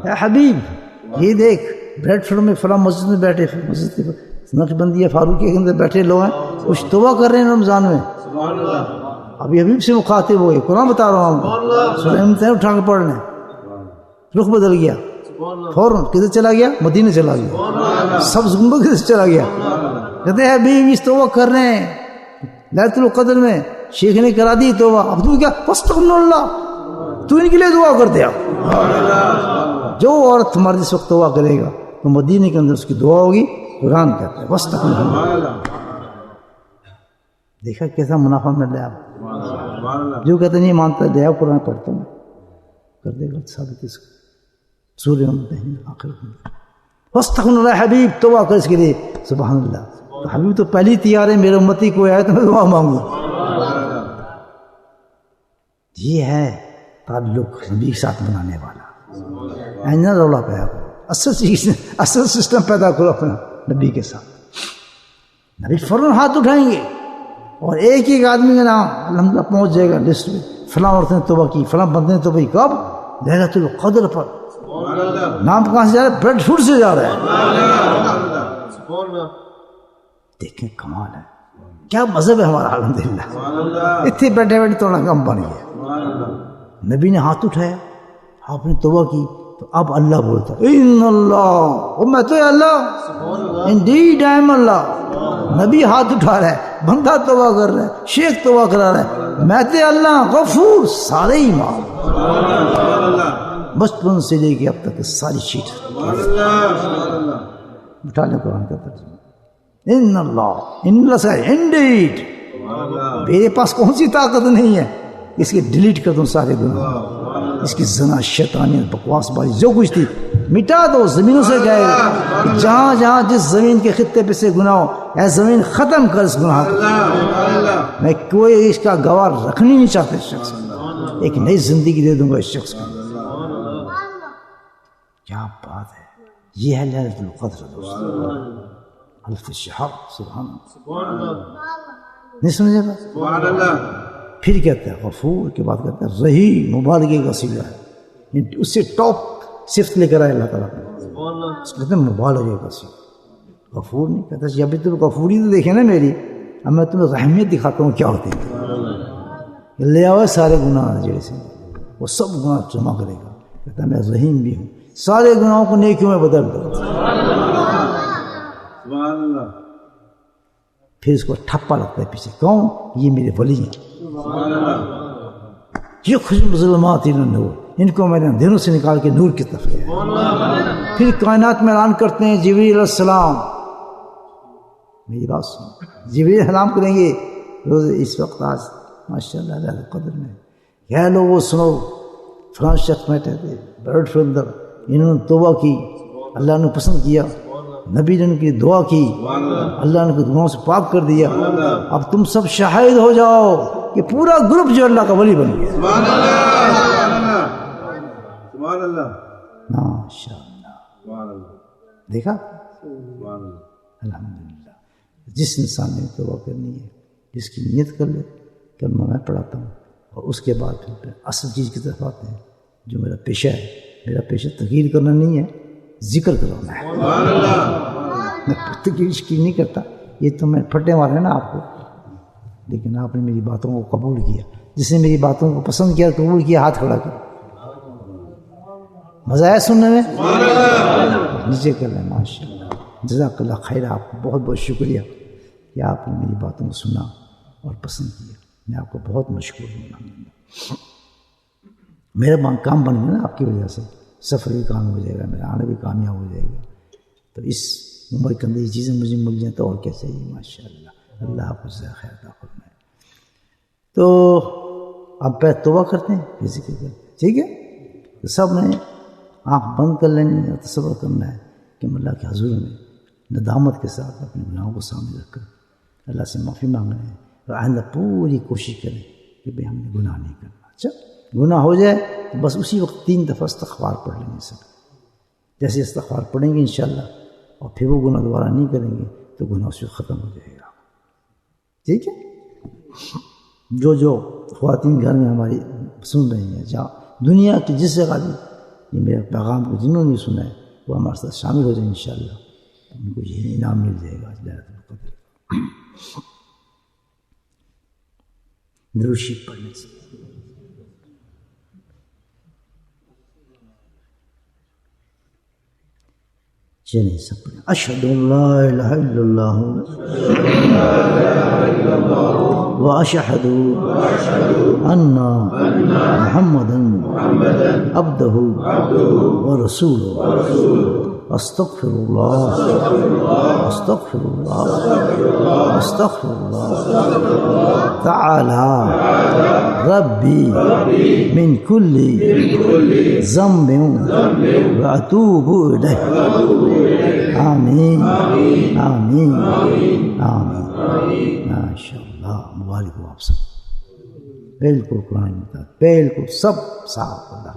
اے حبیب یہ دیکھ بریڈ فلم میں فلاں مسجد میں بیٹھے، مسجد نقشبندیہ فاروقیہ کے اندر بیٹھے لوگ ہیں، کچھ توبہ کر رہے ہیں رمضان میں، ابھی حبیب سے مخاطب ہوئے، قرآن بتا رہا ہوں، سورہ امتحان اٹھا کے پڑھ لیں، رخ بدل گیا، فوراً کدھر چلا گیا؟ مدینے چلا گیا، سبز گنبد کدھر چلا گیا؟ کہتے ہیں حبیب اس توبہ کر رہے ہیں لیلۃ القدر میں، شیخ نے کرا دی توبہ، اب تو کیا؟ فاستغفر اللہ، تو ان کے لیے دعا کر دیا۔ جو عورت مرد اس وقت توبہ کرے گا تو مدینے کے اندر اس کی دعا ہوگی، قرآن کہتا ہے فاستغفر اللہ۔ دیکھا کیسا منافع مل رہا ہے آپ، جو کہتے نہیں مانتا لے آؤ قرآن پڑھتا ہوں، کر دے گا ثابت اس کو، سورہ ممتحن آخر میں فاستغفر اللہ، حبیب توبہ کر اس کے لیے، سبحان اللہ۔ تو حبیب تو پہلی تیار ہے، میرے امتی کوئی آئے تو میں دعا مانگوں، یہ ہے تعلق نبی کے ساتھ بنانے والا. اینا رولا پیدا کرو, اصل چیز اصل سسٹم پیدا کرو اپنا نبی کے ساتھ. نبی فوراً ہاتھ اٹھائیں گے اور ایک ایک آدمی کا نام الحمدللہ پہنچ جائے گا لسٹ میں. فلاں عورت نے توبہ کی, فلاں بندے نے توبہ کی. کب؟ لیلۃ القدر پر. نام کہاں سے جا رہا ہے؟ بریڈ فوڈ سے جا رہا ہے. دیکھیں کمال ہے, کیا مذہب ہے ہمارا. الحمدللہ اتنے بیٹھے بیٹھے توڑنا کم بن گیا. نبی نے ہاتھ اٹھایا, آپ نے توبہ کی, تو اب اللہ بولتا ان اللہ, میں تو اللہ, انڈیڈ آئی ایم اللہ. نبی ہاتھ اٹھا رہا ہے, بندہ توبہ کر رہا ہے, شیخ توبہ کرا رہا ہے, میں تو اللہ غفور, سارے ہی معاف. بچپن سے لے کے اب تک ساری چیز اٹھا لیں. قرآن کا ترجمہ ان اللہ سے انڈیڈ, میرے پاس کون سی طاقت نہیں ہے اس کے ڈیلیٹ کر دوں سارے گناہ, اس کی زنا, شیطانیت, بکواس باری جو کچھ تھی مٹا دو, زمینوں سے جائے گا. جہاں جہاں جس زمین کے خطے پہ سے گناہ ہو, اے زمین ختم کر اس گناہ کو. میں کوئی اس کا گواہ رکھنی نہیں چاہتا. اس شخص ایک نئی زندگی دے دوں گا اس شخص کو. کیا بات ہے, یہ ہے لیلۃ القدر دوستو. الف شہر, سبحان اللہ, نہیں سمجھے گا. سبحان اللہ. پھر کہتا ہے غفور کے بعد کہتا ہے رحیم, مبارکی کا صیغہ ہے. اس سے ٹاپ صفت لے کر آئے اللہ تعالیٰ نے, اس کو کہتے ہیں مبالغے کا صیغہ. غفور نہیں کہتا جب بھی تم غفوری تو دیکھیں نا میری, اب میں تمہیں رحمیت دکھاتا ہوں کیا ہوتی ہے. لے آؤ سارے گناہ جیسے سے, وہ سب گناہ جمع کرے گا. کہتا ہے میں رحیم بھی ہوں, سارے گناہوں کو نیکیوں میں بدل دو. پھر اس کو ٹھپا لگتا ہے پیچھے, کون؟ یہ میرے ولی ہیں. یہ خوشبو ظلمات النور, ان کو میں نے اندھیروں سے نکال کے نور کی طرف لیا. پھر کائنات میں اعلان کرتے ہیں جبریل علیہ السلام, میری بات سن, جبریل السلام کریں گے روز اس وقت آج ماشاءاللہ لیلۃ القدر میں, کیا لوگوں سنو فلاں شخص بیٹھے تھے برڈ کے اندر, انہوں نے توبہ کی, اللہ نے پسند کیا, نبی نے ان کی دعا کی, اللہ نے گناہوں سے پاک کر دیا. اب تم سب شاہد ہو جاؤ کہ پورا گروپ جو اللہ کا ولی بن گیا. سبحان اللہ, سبحان اللہ, ماشاءاللہ. دیکھا الحمدللہ. جس انسان نے توبہ کرنی ہے, جس کی نیت کر لے, کلمہ میں پڑھاتا ہوں, اور اس کے بعد پھر اصل چیز کی طرف آتے ہیں جو میرا پیشہ ہے. میرا پیشہ تقریر کرنا نہیں ہے, ذکر کرانا ہے. میں تقریر نہیں کرتا, یہ تو میں پھٹے مارے نا آپ کو, لیکن آپ نے میری باتوں کو قبول کیا. جس نے میری باتوں کو پسند کیا, قبول کیا, ہاتھ کھڑا کر. مزہ آیا سننے میں؟ نیچے کر لیں. ماشاء اللہ, جزاک اللہ خیر. آپ کو بہت بہت شکریہ کہ آپ نے میری باتوں کو سنا اور پسند کیا. میں آپ کو بہت مشکور ہوں. میرا کام بن گیا نا آپ کی وجہ سے. سفر بھی کام ہو جائے گا, میرا آنا بھی کامیاب ہو جائے گا. تو اس عمر کے اندر یہ چیزیں مجھے مل جائیں تو اور کیا چاہیے. ماشاء اللہ, اللہ آپ کو خیر عطا فرمائے. تو اب پہ توبہ کرتے ہیں, پھر ذکر کرتے ہیں, ٹھیک ہے. تو سب نے آنکھ بند کر لینی ہے, تصور کرنا ہے کہ ہم اللہ کے حضور میں ندامت کے ساتھ اپنے گناہوں کو سامنے رکھ کر اللہ سے معافی مانگ رہے ہیں, اور آئندہ پوری کوشش کریں کہ بھئی ہم نے گناہ نہیں کرنا. اچھا گناہ ہو جائے تو بس اسی وقت 3 دفعہ استغفار پڑھ لیں گے سب. جیسے استغفار پڑھیں گے انشاءاللہ, اور پھر وہ گناہ دوبارہ نہیں کریں گے تو گناہ اس وقت ختم ہو جائے گا. ٹھیک ہے. جو خواتین گھر میں ہماری سن رہی ہیں, جہاں دنیا کی جس جگہ بھی یہ میرے پیغام کو جنہوں نے سنا ہے وہ ہمارے ساتھ شامل ہو جائیں انشاءاللہ. ان کو یہ انعام مل جائے گا لیلۃ القدر. درود شریف پڑھنے سے چلیں سب پڑھیں. اشہد ان لا الہ الا اللہ واشہد ان محمدا عبدہ ورسولہ. استغفر اللہ استغفر اللہ استغفر اللہ تعالی ربی من کل ذنب واتوب الیہ. آمین آمین آمین. ماشاء اللہ. مبارک ہو آپ سب. بالکل قرآن میں بالکل سب صاف اللہ.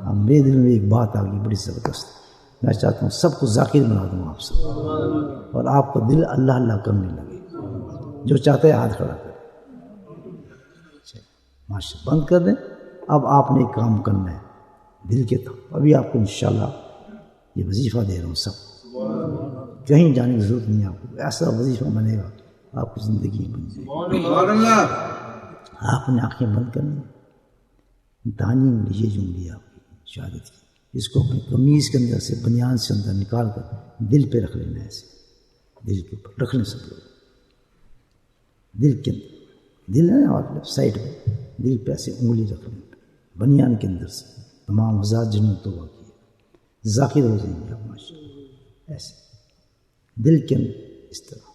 اب میرے دل میں ایک بات آ گئی بڑی زبردست. میں چاہتا ہوں سب کو ذاکر بنا دوں آپ سب, اور آپ کا دل اللہ اللہ کرنے لگے. جو چاہتا ہے ہاتھ کھڑا کرے. ماشاء بند کر دیں. اب آپ نے ایک کام کرنا ہے دل کے طور. ابھی آپ کو انشاءاللہ یہ وظیفہ دے رہا ہوں سب, کہیں جانے کی ضرورت نہیں. آپ کو ایسا وظیفہ بنے گا آپ کی زندگی بن جائے گی. آپ نے آنکھیں بند کرنی, دانی انگلی یہ جو انگلی آپ کی شہادت کی, اس کو اپنی قمیض کے اندر سے بنیان سے اندر نکال کر دل پہ رکھ لینا ہے. ایسے دل کے اوپر رکھ لیں سب لوگ. دل کے اندر دل ہے اور لیفٹ سائڈ پہ دل پہ ایسے انگلی رکھ لیں بنیان کے اندر سے. تمام آزاد جنوں توبہ کیے ذاکر ہو جائیں گے آپ ماشاء اللہ. ایسے دل کے اندر اس طرح.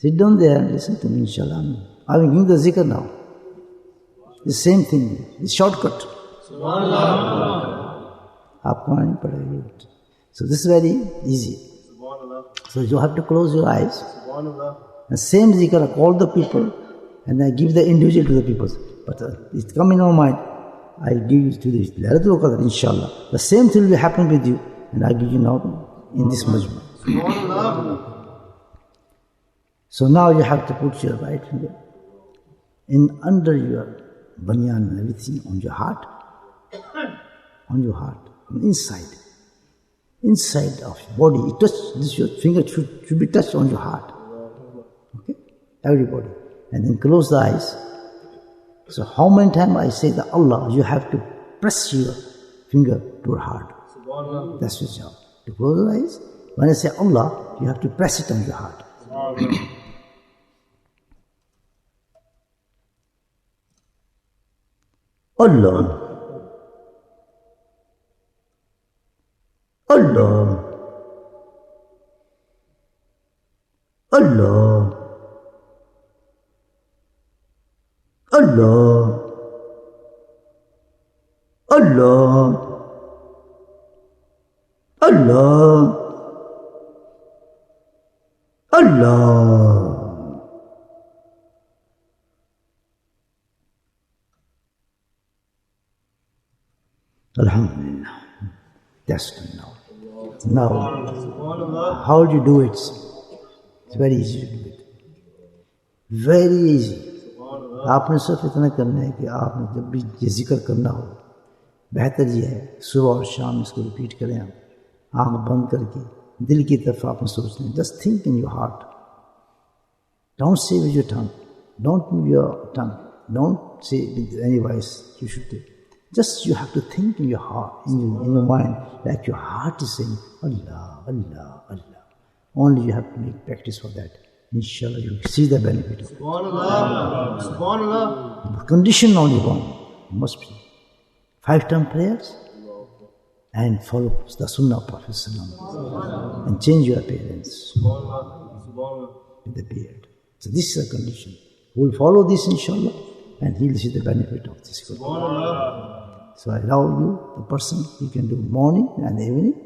Sit down there and listen to me, inshallah. I will give the zikr now. The same thing, it's shortcut. آپ کو نہیں پڑے گی. So this is very easy. So you have to close your eyes. The same zikr, call the people, and I give the individual to the people. But it come in our mind, I give you to the Laylatul Qadr, inshallah. The same thing will happen with you, and I give you now in this majma. So now you have to put your right finger in under your banyan and everything on your heart, on inside of your body. You touch this, your finger should be touched on your heart. Okay, everybody, and then close the eyes. So how many times I say the Allah, you have to press your finger to your heart. That's your job. To close the eyes. When I say Allah, you have to press it on your heart. Allah, Allah, Allah, Allah, Allah, Allah, Allah. Alhamdulillah. That's done now. Now, how do you do it? It's very easy to do it. Very easy. آپ نے صرف اتنا کرنا ہے کہ آپ نے جب بھی یہ ذکر کرنا ہو, بہتر یہ ہے صبح اور شام اس کو ریپیٹ کریں. آپ آنکھ بند کر کے دل کی طرف آپ نے سوچ لیں. Just think in your heart. Don't say with your tongue, don't move your tongue, don't say with any voice. You should do. Just you have to think in your heart, in your mind, like your heart is saying, Allah, Allah, Allah. Only you have to make practice for that. Inshallah, you will see the benefit of it. Subhanallah, Subhanallah. The condition only one must be 5-time prayers and follow the Sunnah of Prophet Sallallahu and change your appearance with the beard. So this is a condition. Who will follow this, inshallah, and he will see the benefit of this. So I allow you, the person, he can do morning and evening,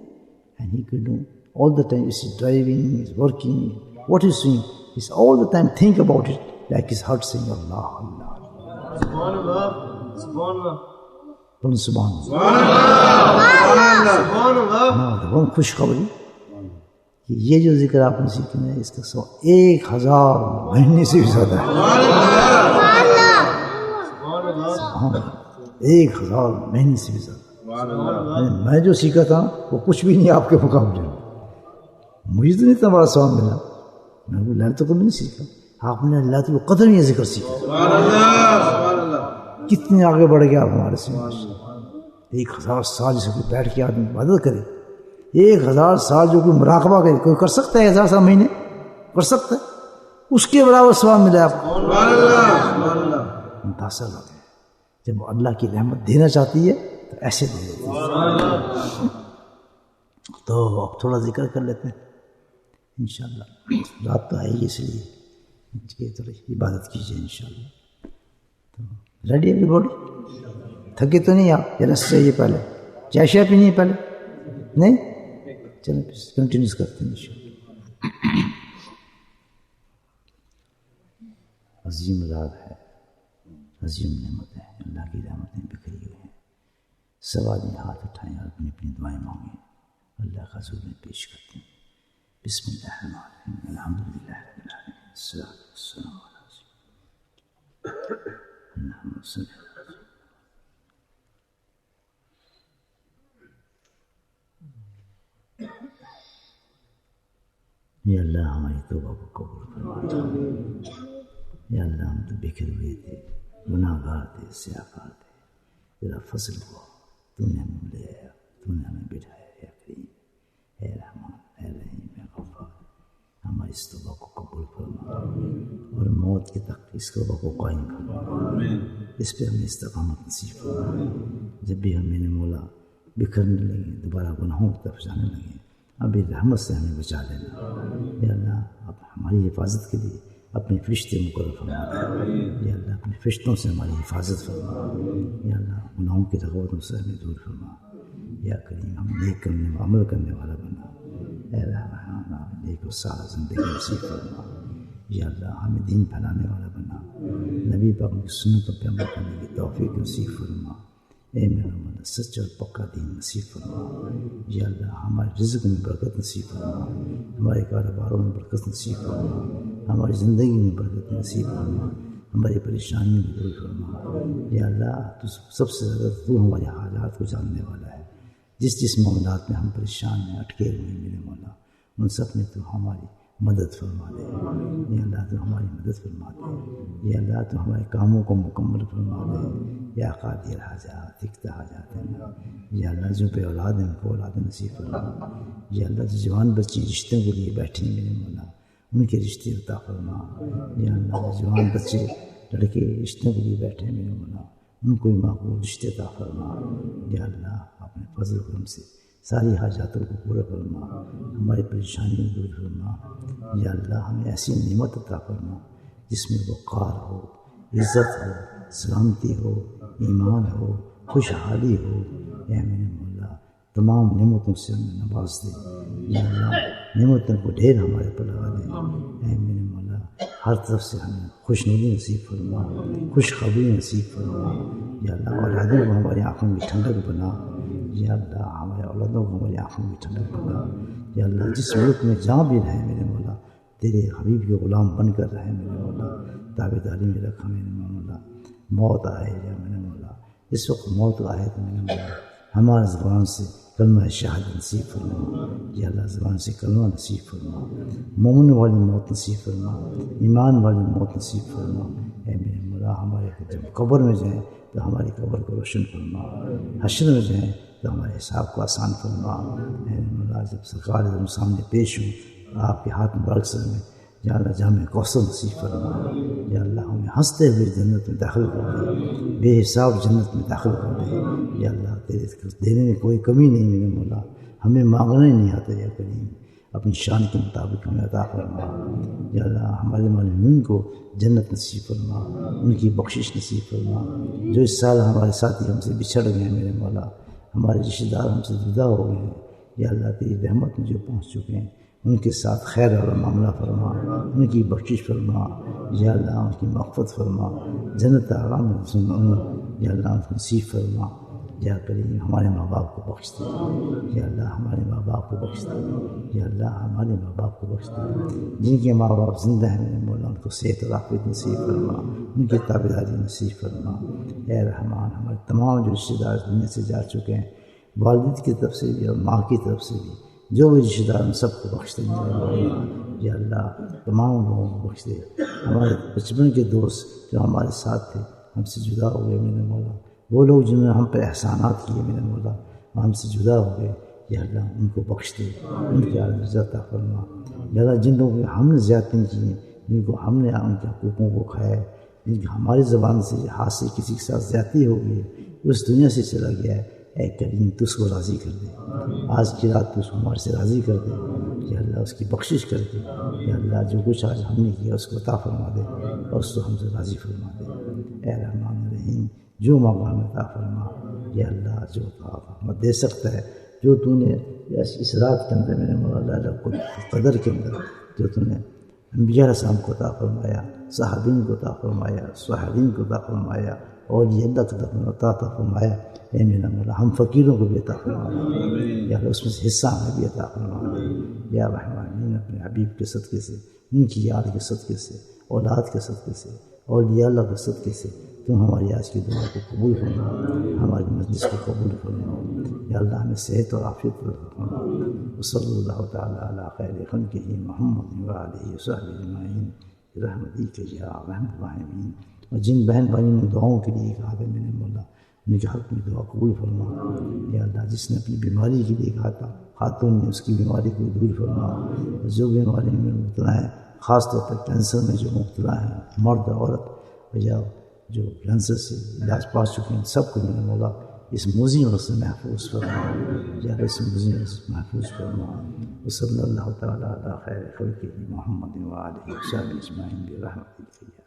and he can do all the time. He's driving, he's working, what he's doing, he's all the time think about it, like his heart saying, Allah, Allah. Subhanallah, Subhanallah. Subhanallah. Subhanallah. Subhanallah. Now the one خوشخبری کہ یہ جو ذکر آپ نے سیکھنا ہے اس کا 1000 مہینے سے بھی زیادہ ہے. سبحان اللہ. 1000 مہینے سے بھی زیادہ. میں جو سیکھا تھا وہ کچھ بھی نہیں آپ کے مقابلے میں. مجھے تو نہیں اتنا بڑا ثواب ملا. میں نے ليلة القدر نہیں سیکھا, آپ نے ليلة القدر میں یہ ذکر سیکھا. کتنے آگے بڑھ گیا آپ ہمارے سے. 1000 سال جسے کوئی بیٹھ کے آدمی عبادت کرے, 1000 سال جو کوئی مراقبہ کرے, کوئی کر سکتا ہے 1000 سال مہینے کر سکتا ہے, اس کے برابر ثواب ملا آپ کو. متاثر ہوتے ہیں جب اللہ کی رحمت دینا چاہتی ہے تو ایسے دے دیتی ہے. تو اب تھوڑا ذکر کر لیتے ہیں انشاءاللہ. رات تو آئی ہے اس لیے تھوڑی عبادت کیجیے انشاءاللہ. تو ریڈی ایوری باڈی؟ تھکے تو نہیں آپ؟ یا رس چاہیے پہلے؟ چائے شائے پینی ہے پہلے؟ نہیں, چلیں کنٹینیوز کرتے ہیں انشاءاللہ. عظیم رات ہے، عظیم نعمت ہے، اللہ کی رحمتیں بکھری ہوئی ہیں۔ سب آدمی ہاتھ اٹھائیں اور اپنی اپنی دعائیں مانگیں، اللہ کا حضور میں پیش کرتے ہیں۔ بسم اللہ الرحمن الرحیم، الحمدللہ رب العالمین، الصلاۃ والسلام علی رسول اللہ، اللہم صل علی یا اللہ ہماری توبہ کو قبول فرما۔ یا اللہ ہم تو بکھر ہوئے تھے، گناہ گار تھے، سیاہکار تھے، تیرا فضل ہوا، تو نے ہمیں لے آیا، تو نے ہمیں بٹھایا۔ یا کریم، اے رحمان، اے رحیم، اے غفار، ہماری اس توبہ کو قبول فرما اور موت کے تک اس توبہ کو قائم فرما، اس پہ ہمیں استقامت نصیب فرما۔ جب بھی ہم میرے مولا بکھرنے لگیں، دوبارہ گناہوں کی طرف جانے لگیں، ابھی رحمت سے ہمیں بچا لینا۔ یا اللہ اب ہماری حفاظت کے لیے اپنے فرشتے مقرر فرما دے۔ یا اللہ اپنے فرشتوں سے ہماری حفاظت فرما۔ یا اللہ گناہوں کی رغبتوں سے ہمیں دور فرما۔ یا کریم ہم نیک کرنے و عمل کرنے والا بنا۔ اے رحمان ہمیں نیک و صالح زندگی نصیب فرما۔ یا اللہ ہمیں دین پھیلانے والا بنا، نبی پاک کی سنتوں پہ عمل کرنے کی توفیق نصیب فرما۔ اے میرا مولا سچ اور پکا دین نصیب فرما۔ یا اللہ ہمارے رزق میں برکت نصیب فرما، ہمارے کاروباروں میں برکت نصیب فرما، ہماری زندگی میں برکت نصیب فرما، ہماری پریشانیوں کو دور فرما۔ یا اللہ تو سب سے زیادہ تو ہمارے حالات کو جاننے والا ہے، جس معاملات میں ہم پریشان ہیں، اٹکے ہوئے ہیں میرے مولا، ان سب میں تو ہماری مدد فرما دے۔ یا اللہ تو ہماری مدد فرما دے۔ یا اللہ تو ہمارے کاموں کو مکمل فرما دے۔ یا قاضی الحاجات اقضی حاجاتنا۔ یا اللہ جو بے اولاد ہیں ان کو اولاد نصیب فرما۔ یا اللہ جو جوان بچے رشتوں کے لیے بیٹھے ہیں میرے مولا، ان کے رشتے عطا فرما۔ یا اللہ جو جوان بچے لڑکے رشتوں کے لیے بیٹھے ہیں میرے مولا، ان کو معقول رشتے عطا فرما۔ یا اللہ اپنے فضل و کرم سے ساری حاجاتوں کو پورا فرما، ہماری پریشانیوں دور فرما۔ یا اللہ ہمیں ایسی نعمت عطا فرما جس میں وقار ہو، عزت ہو، سلامتی ہو، ایمان ہو، خوشحالی ہو۔ اے میرے مولا تمام نعمتوں سے ہمیں نواز دے۔ یا اللہ نعمتوں کو ڈھیر ہمارے پر لگا دے۔ اے میرے مولا ہر طرف سے ہمیں خوشنودی نصیب فرما، خوشخبری نصیب فرما۔ یا اللہ اولادوں کو ہماری آنکھوں میں ٹھنڈک بنا۔ یا اللہ ہمارے اولادوں کو ہماری آنکھوں میں ٹھنڈک بنا۔ یا اللہ جس ملک میں جہاں بھی رہے میرے مولا، تیرے حبیب کے غلام بن کر رہے میرے مولا، تابعداری میں رکھا میرے مولا۔ موت آئے یا میرے مولا، اس وقت موت آئے تو میرے مولا ہمارے زبان سے کلمہ شہادت نصیب فرما۔ یا اللہ زبان سے کلمہ نصیب فرما، مومن والی موت نصیب فرما، ایمان والی موت نصیب فرما۔ اے میرے مولا ہمارے جب قبر میں جائیں تو ہماری قبر کو روشن فرما، حشر میں جائیں تو ہمارے حساب کو آسان فرما۔ اے مولا جب سرکار تم سامنے پیش ہوں، آپ کے ہاتھ مبارک سے میں یا اللہ جامع کوثر نصیب فرما۔ یا اللہ ہمیں ہنستے ہوئے جنت میں داخل کر دے، بے حساب جنت میں داخل کر دے۔ یا اللہ تیرے دینے میں کوئی کمی نہیں میرے مولا، ہمیں مانگنا ہی نہیں آتا۔ یا کریم اپنی شان کے مطابق ہمیں عطا فرما۔ یا اللہ ہمارے معلومین کو جنت نصیب فرما، ان کی بخشش نصیب فرما۔ جو اس سال ہمارے ساتھی ہم سے بچھڑ گئے ہیں میرے مولا، ہمارے رشتہ دار ہم سے جدا ہو گئے ہیں، یا اللہ تیری رحمت میں جو پہنچ چکے ہیں ان کے ساتھ خیر والا معاملہ فرما، ان کی بخشش فرما۔ یا اللہ ان کی مغفرت فرما، جنت آرام یا اللہ ان کو نصیب فرما۔ یا کریم ہمارے ماں باپ کو بخش دے۔ یا اللہ ہمارے ماں باپ کو بخش دے۔ یا اللہ ہمارے ماں باپ کو بخش دے، جن کے ماں باپ زندہ ہیں میرے مولا ان کو صحت و عافیت نصیب فرما، ان کی تابعداری نصیب فرما۔ اے رحمان ہمارے تمام جو رشتہ دار دنیا سے جا چکے ہیں، والد کی طرف سے بھی اور ماں کی طرف سے بھی، جو بھی رشتہ دار ان سب کو بخش دے۔ یا اللہ تمام لوگوں کو بخش دے۔ ہمارے بچپن کے دوست جو ہمارے ساتھ تھے ہم سے جدا ہو گئے میرے مولا، وہ لوگ جنہوں نے ہم پہ احسانات کیے میرے مولا ہم سے جدا ہو گئے، یا اللہ ان کو بخش دے، ان کی عزت عطا فرما۔ یا اللہ جن لوگوں کی ہم نے زیادتیاں کی ہیں، جن کو ہم نے ان کے حقوقوں کو کھایا ہے، جن کی ہماری زبان سے ہاتھ سے کسی کے ساتھ زیادتی ہو گئی ہے، اس دنیا سے چلا گیا ہے، اے کریم تو اس کو راضی کر دے، آج کی رات تو اس کو ہمارے سے راضی کر دے۔ یا اللہ اس کی بخشش کر دے۔ یا اللہ جو کچھ آج ہم نے کیا اس کو عطا فرما دے اور اس کو ہم سے راضی فرما دے۔ اے رحمان الرحیم جو مانگا ہمیں عطا فرما۔ یا اللہ جو عطا دے سکتا ہے، جو تو نے اس رات کے اندر میرے مولا قدر کے اندر جو تو نے انبیاء علیہ السلام کو عطا فرمایا، صحابین کو عطا فرمایا، صالحین کو عطا فرمایا، اولیاء اللہ کو عطا فرمایا۔ اے میرا مولا ہم فقیروں کو بھی عطا فرمایا، یا اللہ اس میں سے حصہ ہمیں بھی عطا فرمایا۔ یا رحمٰن اپنے حبیب کے صدقے سے، ان کی یاد کے صدقے سے، اولاد کے صدقے سے، اولیاء اللہ کے صدقے سے تم ہماری آج کی دعا کو قبول فرما، ہماری مجلس کو قبول فرما۔ یا اللہ ہمیں صحت اور عافیت فرما۔ وصلی اللہ تعالیٰ علی خیر خلقہ محمد وآلہ وصحبہ اجمعین برحمتک یا ارحم الراحمین۔ اور جن بہن بھائیوں نے دعاؤں کے لیے کہا کہ میرے مولا ان کے حق میں دعا قبول فرما۔ یا اللہ جس نے اپنی بیماری کے لیے کہا تھا، خاتون نے اس کی بیماری کو دور فرما۔ جو بیماری میں مبتلا ہے، خاص طور پر کینسر میں جو مبتلا ہے، مرد عورت یا جو کینسر سے علاج پا چکے ہیں، سب کو میرے مولا اس موذی مرض سے محفوظ فرما۔ یا اس موذی مرض سے محفوظ فرما۔ وصلی اللہ تعالیٰ علی خیر خلقہ محمد وآلہ وصحبہ اجمعین برحمتک۔